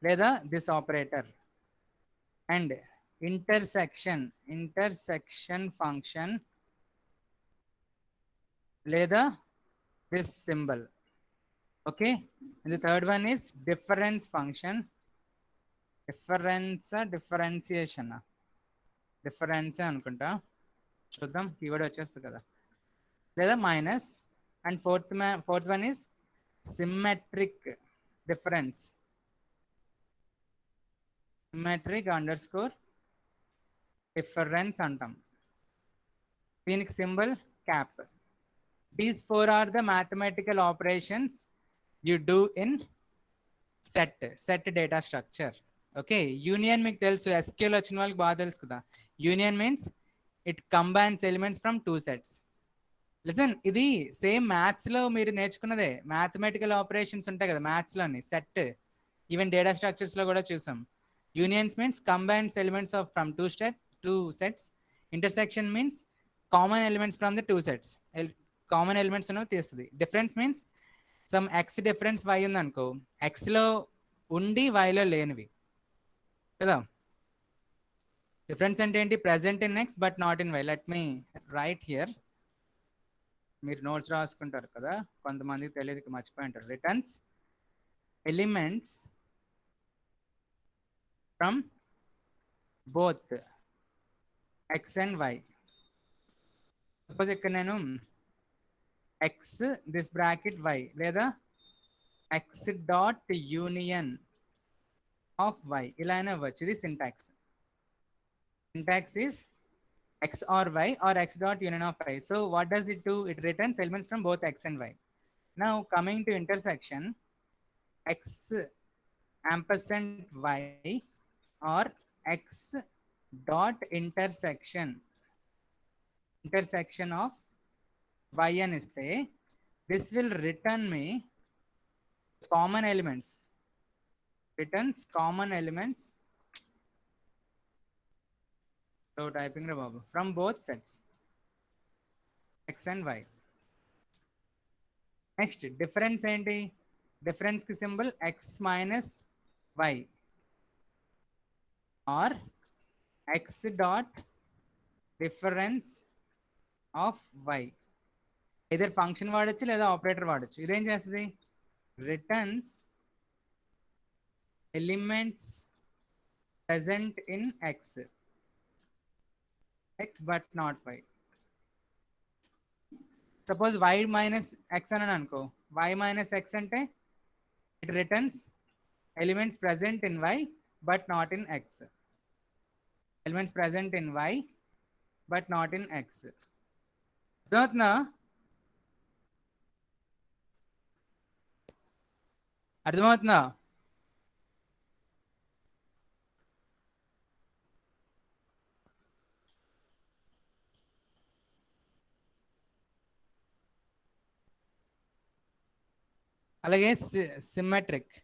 లేదా this operator, and intersection function, లేదా this symbol. Okay, and the third one is difference function. Differentiation అనుకుంటా, చూద్దాం, keyword వచ్చేస్తుంది కదా, లేదా minus. And fourth one is symmetric difference. Symmetric underscore difference అంటాం. దీనికి symbol cap. These 4 are the mathematical operations you do in set data structure. Okay, union మీకు తెలుసు, SQL వచ్చిన వాళ్ళకి బాగా తెలుసు కదా. Union means it combines elements from 2 sets. Listen, ఇది సేమ్ మ్యాథ్స్లో మీరు నేర్చుకున్నదే. మ్యాథమెటికల్ ఆపరేషన్స్ ఉంటాయి కదా మ్యాథ్స్లోని, సెట్, ఈవెన్ డేటా స్ట్రక్చర్స్లో కూడా చూసాం. Unions means combines elements of from 2 sets. Intersection means common elements from the 2 sets. Common elements అనేవి తీస్తుంది. Difference means some X difference Y ఉంది అనుకో, ఎక్స్లో ఉండి వైలో లేనివి కదా. డిఫరెన్స్ అంటే ఏంటి? Present in X but not in Y. Let me write here. మీరు నోట్స్ రాసుకుంటారు కదా, కొంతమందికి తెలియదు, మర్చిపోయి ఉంటారు. Returns elements from both X and Y. Suppose ఇక్కడ నేను ఎక్స్ దిస్ బ్రాకెట్ వై, లేదా X dot union of Y, ఇలా అయినా ఇవ్వచ్చు. ఇది syntax. Syntax is x or y or x dot union of y. So what does it do? It returns elements from both x and y. Now coming to intersection, x ampersand y or x dot intersection of y అని ఇస్తే this will return me common elements, returns common elements. So typing ra babu from both sets x and y. Next difference enti, difference ki symbol x minus y or x dot difference of y. either function వాడచ్చు లేదా operator వాడచ్చు. ఇదేం చేస్తుంది, returns elements present in x but not y. Suppose y minus x అని అనుకో, y minus x అంటే it returns elements present in y but not in x, elements present in y but not in x. అర్థమవుతుందా, అర్థమవుతుందా? అలాగే symmetric,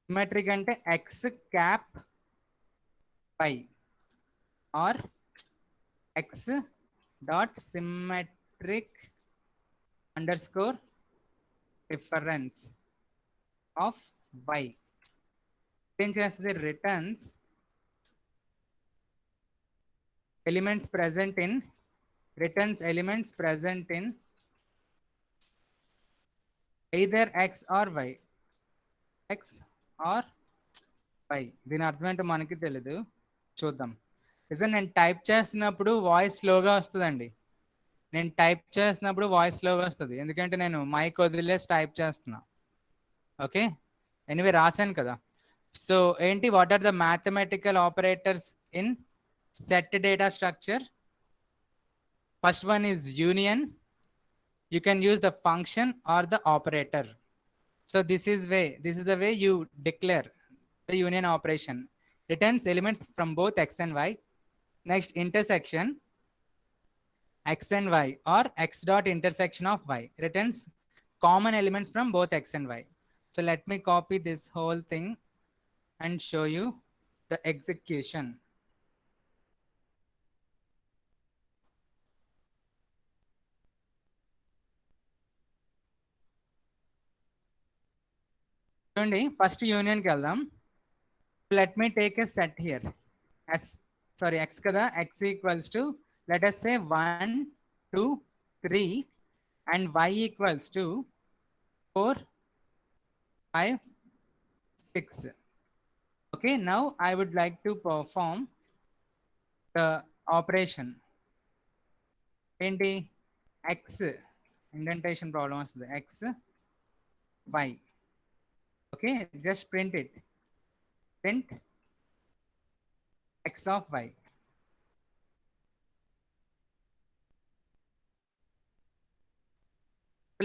symmetric అంటే X cap పై or X dot symmetric underscore difference of Y. ఏం చేస్తుంది, returns elements present in, returns elements present in either x or y, x or y. దీని అర్థం ఏంటో మనకి తెలీదు, చూద్దాం. నిజం నేను టైప్ చేస్తున్నప్పుడు వాయిస్ స్లోగా వస్తుందండి, నేను టైప్ చేస్తున్నప్పుడు వాయిస్ స్లోగా వస్తుంది ఎందుకంటే నేను మైక్ వదిలేసి టైప్ చేస్తున్నా. ఓకే, ఎనీవే రాశాను కదా. సో ఏంటి, what are the mathematical operators in set data structure? First one is union. You can use the function or the operator. So this is the way you declare the union operation. Returns elements from both x and y. Next, intersection x and y or x dot intersection of y returns common elements from both x and y. So let me copy this whole thing and show you the execution. చూడండి, first యూనియన్కి వెళ్దాం. Let me take a set here x కదా, x equals to let us say 1 2 3 and y equals to 4 5 6. Okay, now I would like to perform the operation. ఏంటి, x indentation problem వస్తుంది, x y. Okay, just print it, print x of y.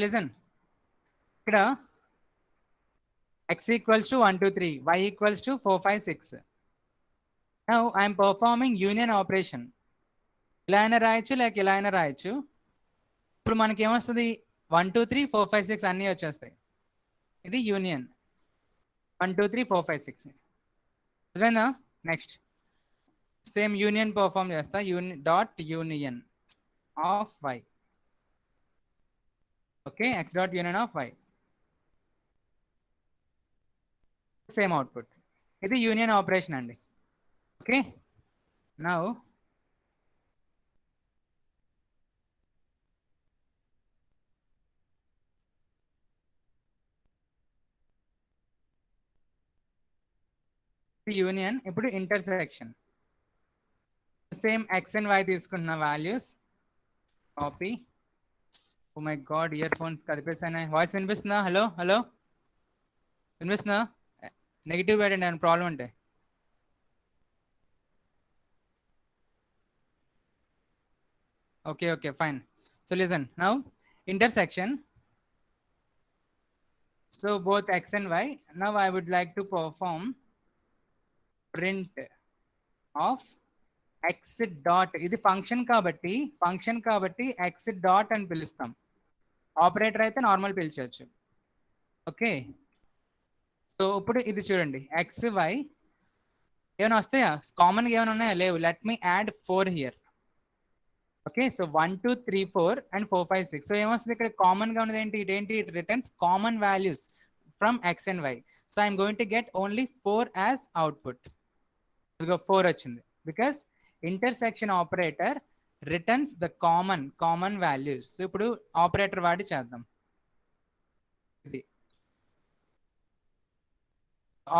Listen, ఇక్కడ x equals to 1 2 3, y equals to 4 5 6. Now I am performing union operation. ఇలా అయినా రాయొచ్చు లేక ఇలా అయినా రాయొచ్చు. ఇప్పుడు మనకి ఏమొస్తుంది, 1 2 3 4 5 6 అన్నీ వచ్చేస్తాయి. ఇది యూనియన్ 1 2 3 4 5 6. అదేనా? నెక్స్ట్ సేమ్ యూనియన్ పర్ఫామ్ చేస్తా, dot union of Y. Okay, X dot union of Y, same output. ఇది యూనియన్ ఆపరేషన్ అండి. Okay, now union. ఇప్పుడు intersection, same X and Y తీసుకున్న values copy. Oh my god, earphones కదిపేసానే. Voice వినిపిస్తుందా? Hello hello, వినిపిస్తుందా? Negative పెట్టండి ఏమైనా problem ఉంటే. Okay okay fine. So listen, now intersection. So both x and y. Now I would like to perform print of x dot. ఇది function కాబట్టి x dot అని పిలుస్తాం. ఆపరేటర్ అయితే నార్మల్ పిలిచవచ్చు. ఓకే, సో ఇప్పుడు ఇది చూడండి, ఎక్స్ వై ఏమైనా వస్తాయా? కామన్గా ఏమైనా ఉన్నాయా? లేవు. Let me add 4 here. Okay, so 1 2 3 4 and 4 5 6. So ఏమొస్తుంది ఇక్కడ? కామన్గా ఉన్నది ఏంటి? ఇదేంటి? It returns common values from X and Y. So I'm going to get only 4 as output. ఇదిగో 4 వచ్చింది, because intersection operator returns the common values. ఇప్పుడు operator వాడి చేద్దాం. ఇది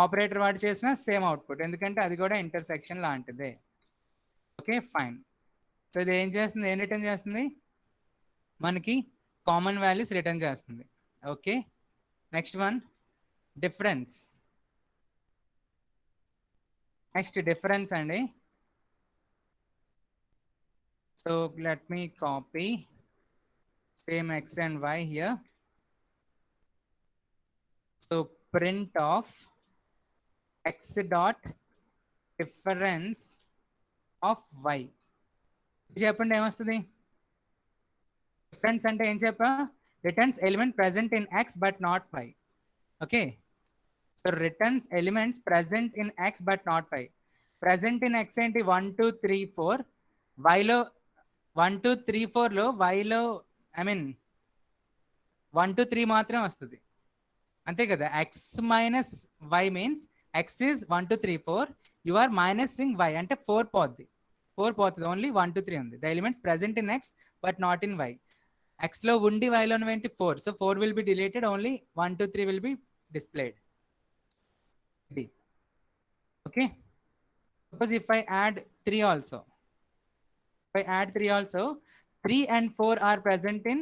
ఆపరేటర్ వాడి చేసిన సేమ్ అవుట్పుట్, ఎందుకంటే అది కూడా ఇంటర్సెక్షన్ లాంటిదే. Okay fine. సో ఇది ఏం చేస్తుంది? ఏం రిటర్న్ చేస్తుంది? మనకి కామన్ వాల్యూస్ రిటర్న్ చేస్తుంది. Okay, next one difference. Next difference అండి. So let me copy same x and y here. So print of x dot difference of y. చెప్పండి ఏమొస్తుంది? డిఫరెన్స్ అంటే ఏం చెప్పా? Returns element present in x but not y. Okay, so returns elements present in x but not y. Present in x ఏంటి? 1 2 3 4. వైలో 1 2 3 4లో వైలో I mean 1 2 3 మాత్రమే వస్తుంది, అంతే కదా? x minus y means x is 1 2 3 4. You are minusing y అంటే 4 పోద్ది. 4 పోతుంది, only 1 2 3 ఉంది. The elements present in x but not in y. x లో ఉండి y లో ఏంటి? 4. So 4 will be deleted, only 1 2 3 will be displayed. Okay, suppose if I add 3 also, if I add 3 also, 3 and 4 are present in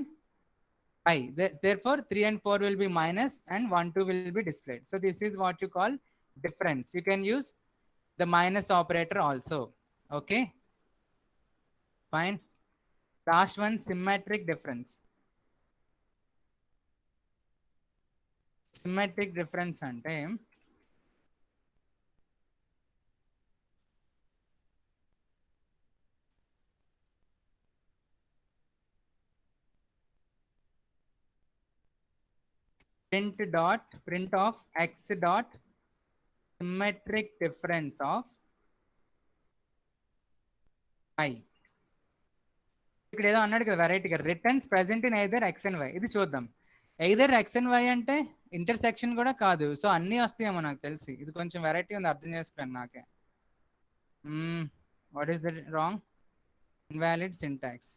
I. Therefore 3 and 4 will be minus and 1 2 will be displayed. So this is what you call difference. You can use the minus operator also. Okay fine. Last one, symmetric difference. Symmetric difference ante print of x dot symmetric difference of y. ఇక్కడ ఏదో అన్నాడు కదా వెరైటీగా, returns present in either X and Y. ఇది చూద్దాం. Either X and Y అంటే intersection కూడా కాదు, సో అన్నీ వస్తాయేమో నాకు తెలిసి. ఇది కొంచెం వెరైటీ ఉంది, అర్థం చేసుకోండి నాకే. What is the wrong? Invalid syntax.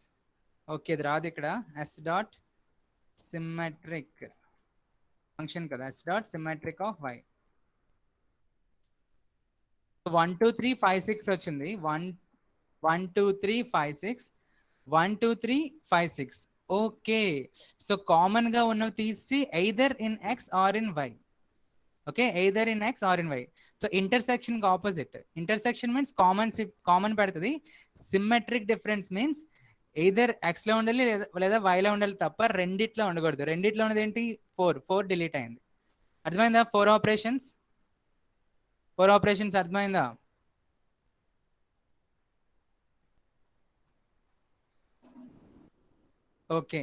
Okay, ఇది రాదు ఇక్కడ. ఎస్ డాట్ సిమెట్రిక్ ఫంక్షన్ కదా, S dot symmetric of Y. 1 2 3 5 6 వచ్చింది. 1 2 3 5 6 1 2 3 5 6. ఓకే, సో కామన్ గా ఉన్నవి తీసి either in x or in y. Okay, either in x or in y. So intersection కి opposite. Intersection means common పెడుతుంది. Symmetric difference means either x లో ఉండాలి లేదా y లో ఉండాలి తప్ప రెండిట్లో ఉండకూడదు. రెండిట్లో ఉన్నది ఏంటి? 4 డిలీట్ అయింది. అర్థమైందా? 4 ఆపరేషన్స్ అర్థమైందా? Okay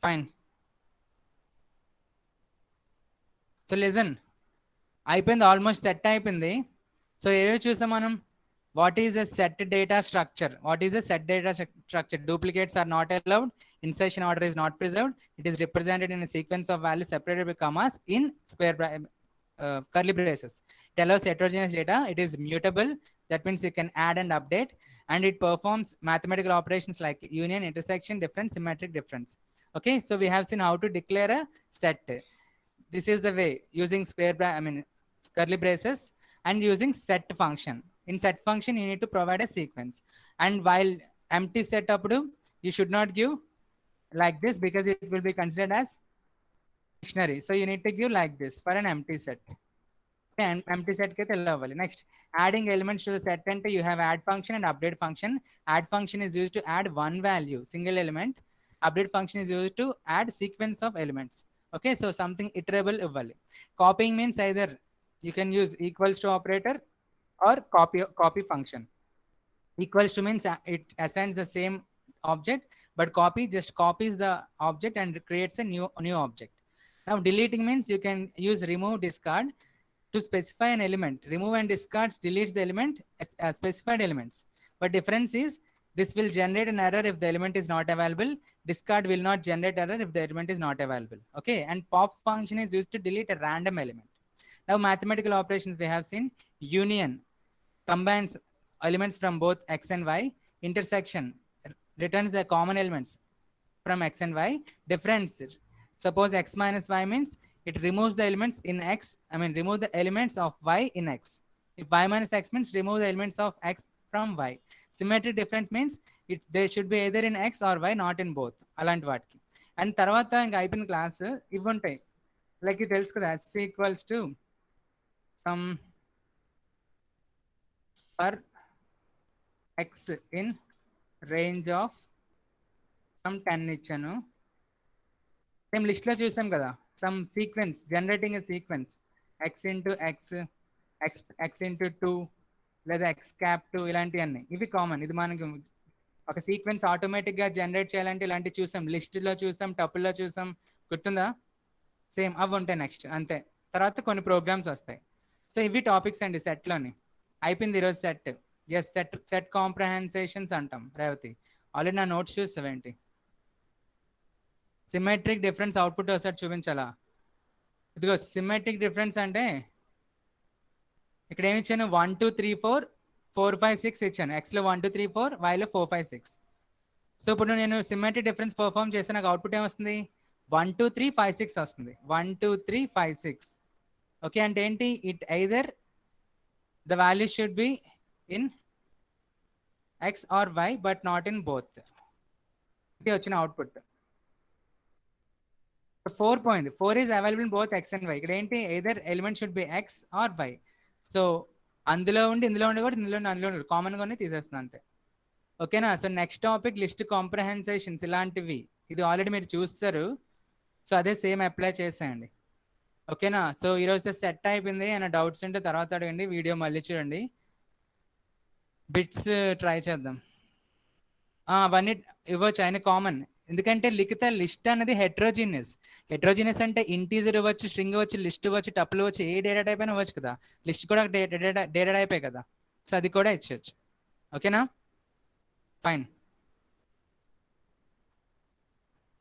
fine. సో లిజన్, అయిపోయింది, ఆల్మోస్ట్ సెట్ అయిపోయింది. సో ఏవో చూసాం మనం. What is a set data structure? Duplicates are not allowed. Insertion order is not preserved. It is represented in a sequence of values separated by commas in curly braces. It allows heterogeneous data. It is mutable. That means you can add and update, and it performs mathematical operations like union, intersection, difference, symmetric difference. Okay, so we have seen how to declare a set. This is the way, using curly braces and using set function. In set function you need to provide a sequence, and while empty set appudu you should not give like this because it will be considered as dictionary. So you need to give like this for an empty set. And empty set ke tellavali. Next, adding elements to the set ante you have add function and update function. Add function is used to add one value, single element. Update function is used to add sequence of elements. Okay, so something iterable ఇవ్వాలి. Copying means either you can use equals to operator or copy function. Equals to means it assigns the same object, but copy just copies the object and creates a new object. Now deleting means you can use remove discard to specify an element. Remove and discard deletes the element specified elements, but difference is this will generate an error if the element is not available. Discard will not generate error if the element is not available. Okay, and pop function is used to delete a random element. Now mathematical operations we have seen. Union combines elements from both x and y. Intersection returns the common elements from x and y. Difference, suppose x minus y means it removes the elements in x, remove the elements of y in x. If y minus x means remove the elements of x from y. Symmetric difference means they should be either in x or y, not in both. అలాంటి వాటికి. And తర్వాత ఇంకా అయిపోయిన class ఇవి ఉంటాయి, like ఇది తెలుసు కదా, s equals to some for x in range of some 10 ఇచ్చాను. సేమ్ లిస్ట్ లో చూసాం కదా, సమ్ సీక్వెన్స్ జనరేటింగ్ ఎ sequence x into x, x into 2 లేదా x క్యాప్ 2, ఇలాంటివన్నీ ఇవి కామన్. ఇది మనకి ఒక సీక్వెన్స్ ఆటోమేటిక్ గా జనరేట్ చేయాలంటే ఇలాంటివి చూసాం, లిస్ట్ లో చూసాం, టపుల్లో చూసాం, గుర్తుందా? సేమ్ అవి ఉంటాయి నెక్స్ట్, అంతే. తర్వాత కొన్ని ప్రోగ్రామ్స్ వస్తాయి. సో ఇవి టాపిక్స్ అండి సెట్లోని. అయిపోయింది ఈరోజు సెట్. ఎస్, సెట్ కాంప్రహెన్సేషన్స్ అంటాం. రేవతి ఆల్రెడీ నా నోట్స్ చూసావేంటి? సిమెట్రిక్ డిఫరెన్స్ అవుట్పుట్ ఒకసారి చూపించాలా? ఇదిగో సిమెట్రిక్ డిఫరెన్స్ అంటే ఇక్కడ ఏమి ఇచ్చాను, 1 2 3 4 4 5 6 ఇచ్చాను. ఎక్స్లో 1 2 3 4, వైలో 4 5 6. సో ఇప్పుడు నేను సిమెట్రిక్ డిఫరెన్స్ పర్ఫామ్ చేస్తే నాకు అవుట్పుట్ ఏమొస్తుంది? 1 2 3 5 6 వస్తుంది. 1 2 3 5 6. ఓకే, అంటే ఏంటి? It either the value should be in x or y but not in both. ఇది వచ్చిన output. 4 is available in both x and y. ఇక్కడ ఏంటి? either element should be x or y. So అందులో ఉండి ఇందులో ఉండి కూడా ఇందులో అందులో ఉండి కామన్గా ఉన్నాయి తీసేస్తుంది అంతే. ఓకేనా? సో నెక్స్ట్ టాపిక్ లిస్ట్ కాంప్రహెన్సేషన్స్ ఇలాంటివి. ఇది ఆల్రెడీ మీరు చూస్తారు, సో అదే సేమ్ అప్లై చేసేయండి. ఓకేనా? సో ఈరోజు సెట్ అయిపోయింది. ఏమైనా డౌట్స్ ఉంటే తర్వాత అడగండి, వీడియో మళ్ళీ చూడండి. బిట్స్ ట్రై చేద్దాం. అవన్నీ ఇవ్వచ్చు, ఆయన కామన్. ఎందుకంటే లిఖిత లిస్ట్ అనేది హెట్రోజీనియస్. హెట్రోజీనియస్ అంటే ఇంటీజర్ ఇవ్వచ్చు, స్ట్రింగ్ ఇవ్వచ్చు, లిస్ట్ ఇవ్వచ్చు, టపుల్ ఇవ్వచ్చు, ఏ డేటా టైప్ అయినా ఇవ్వచ్చు కదా. లిస్ట్ కూడా డేటా టైపే కదా, సో అది కూడా ఇచ్చవచ్చు. ఓకేనా? ఫైన్.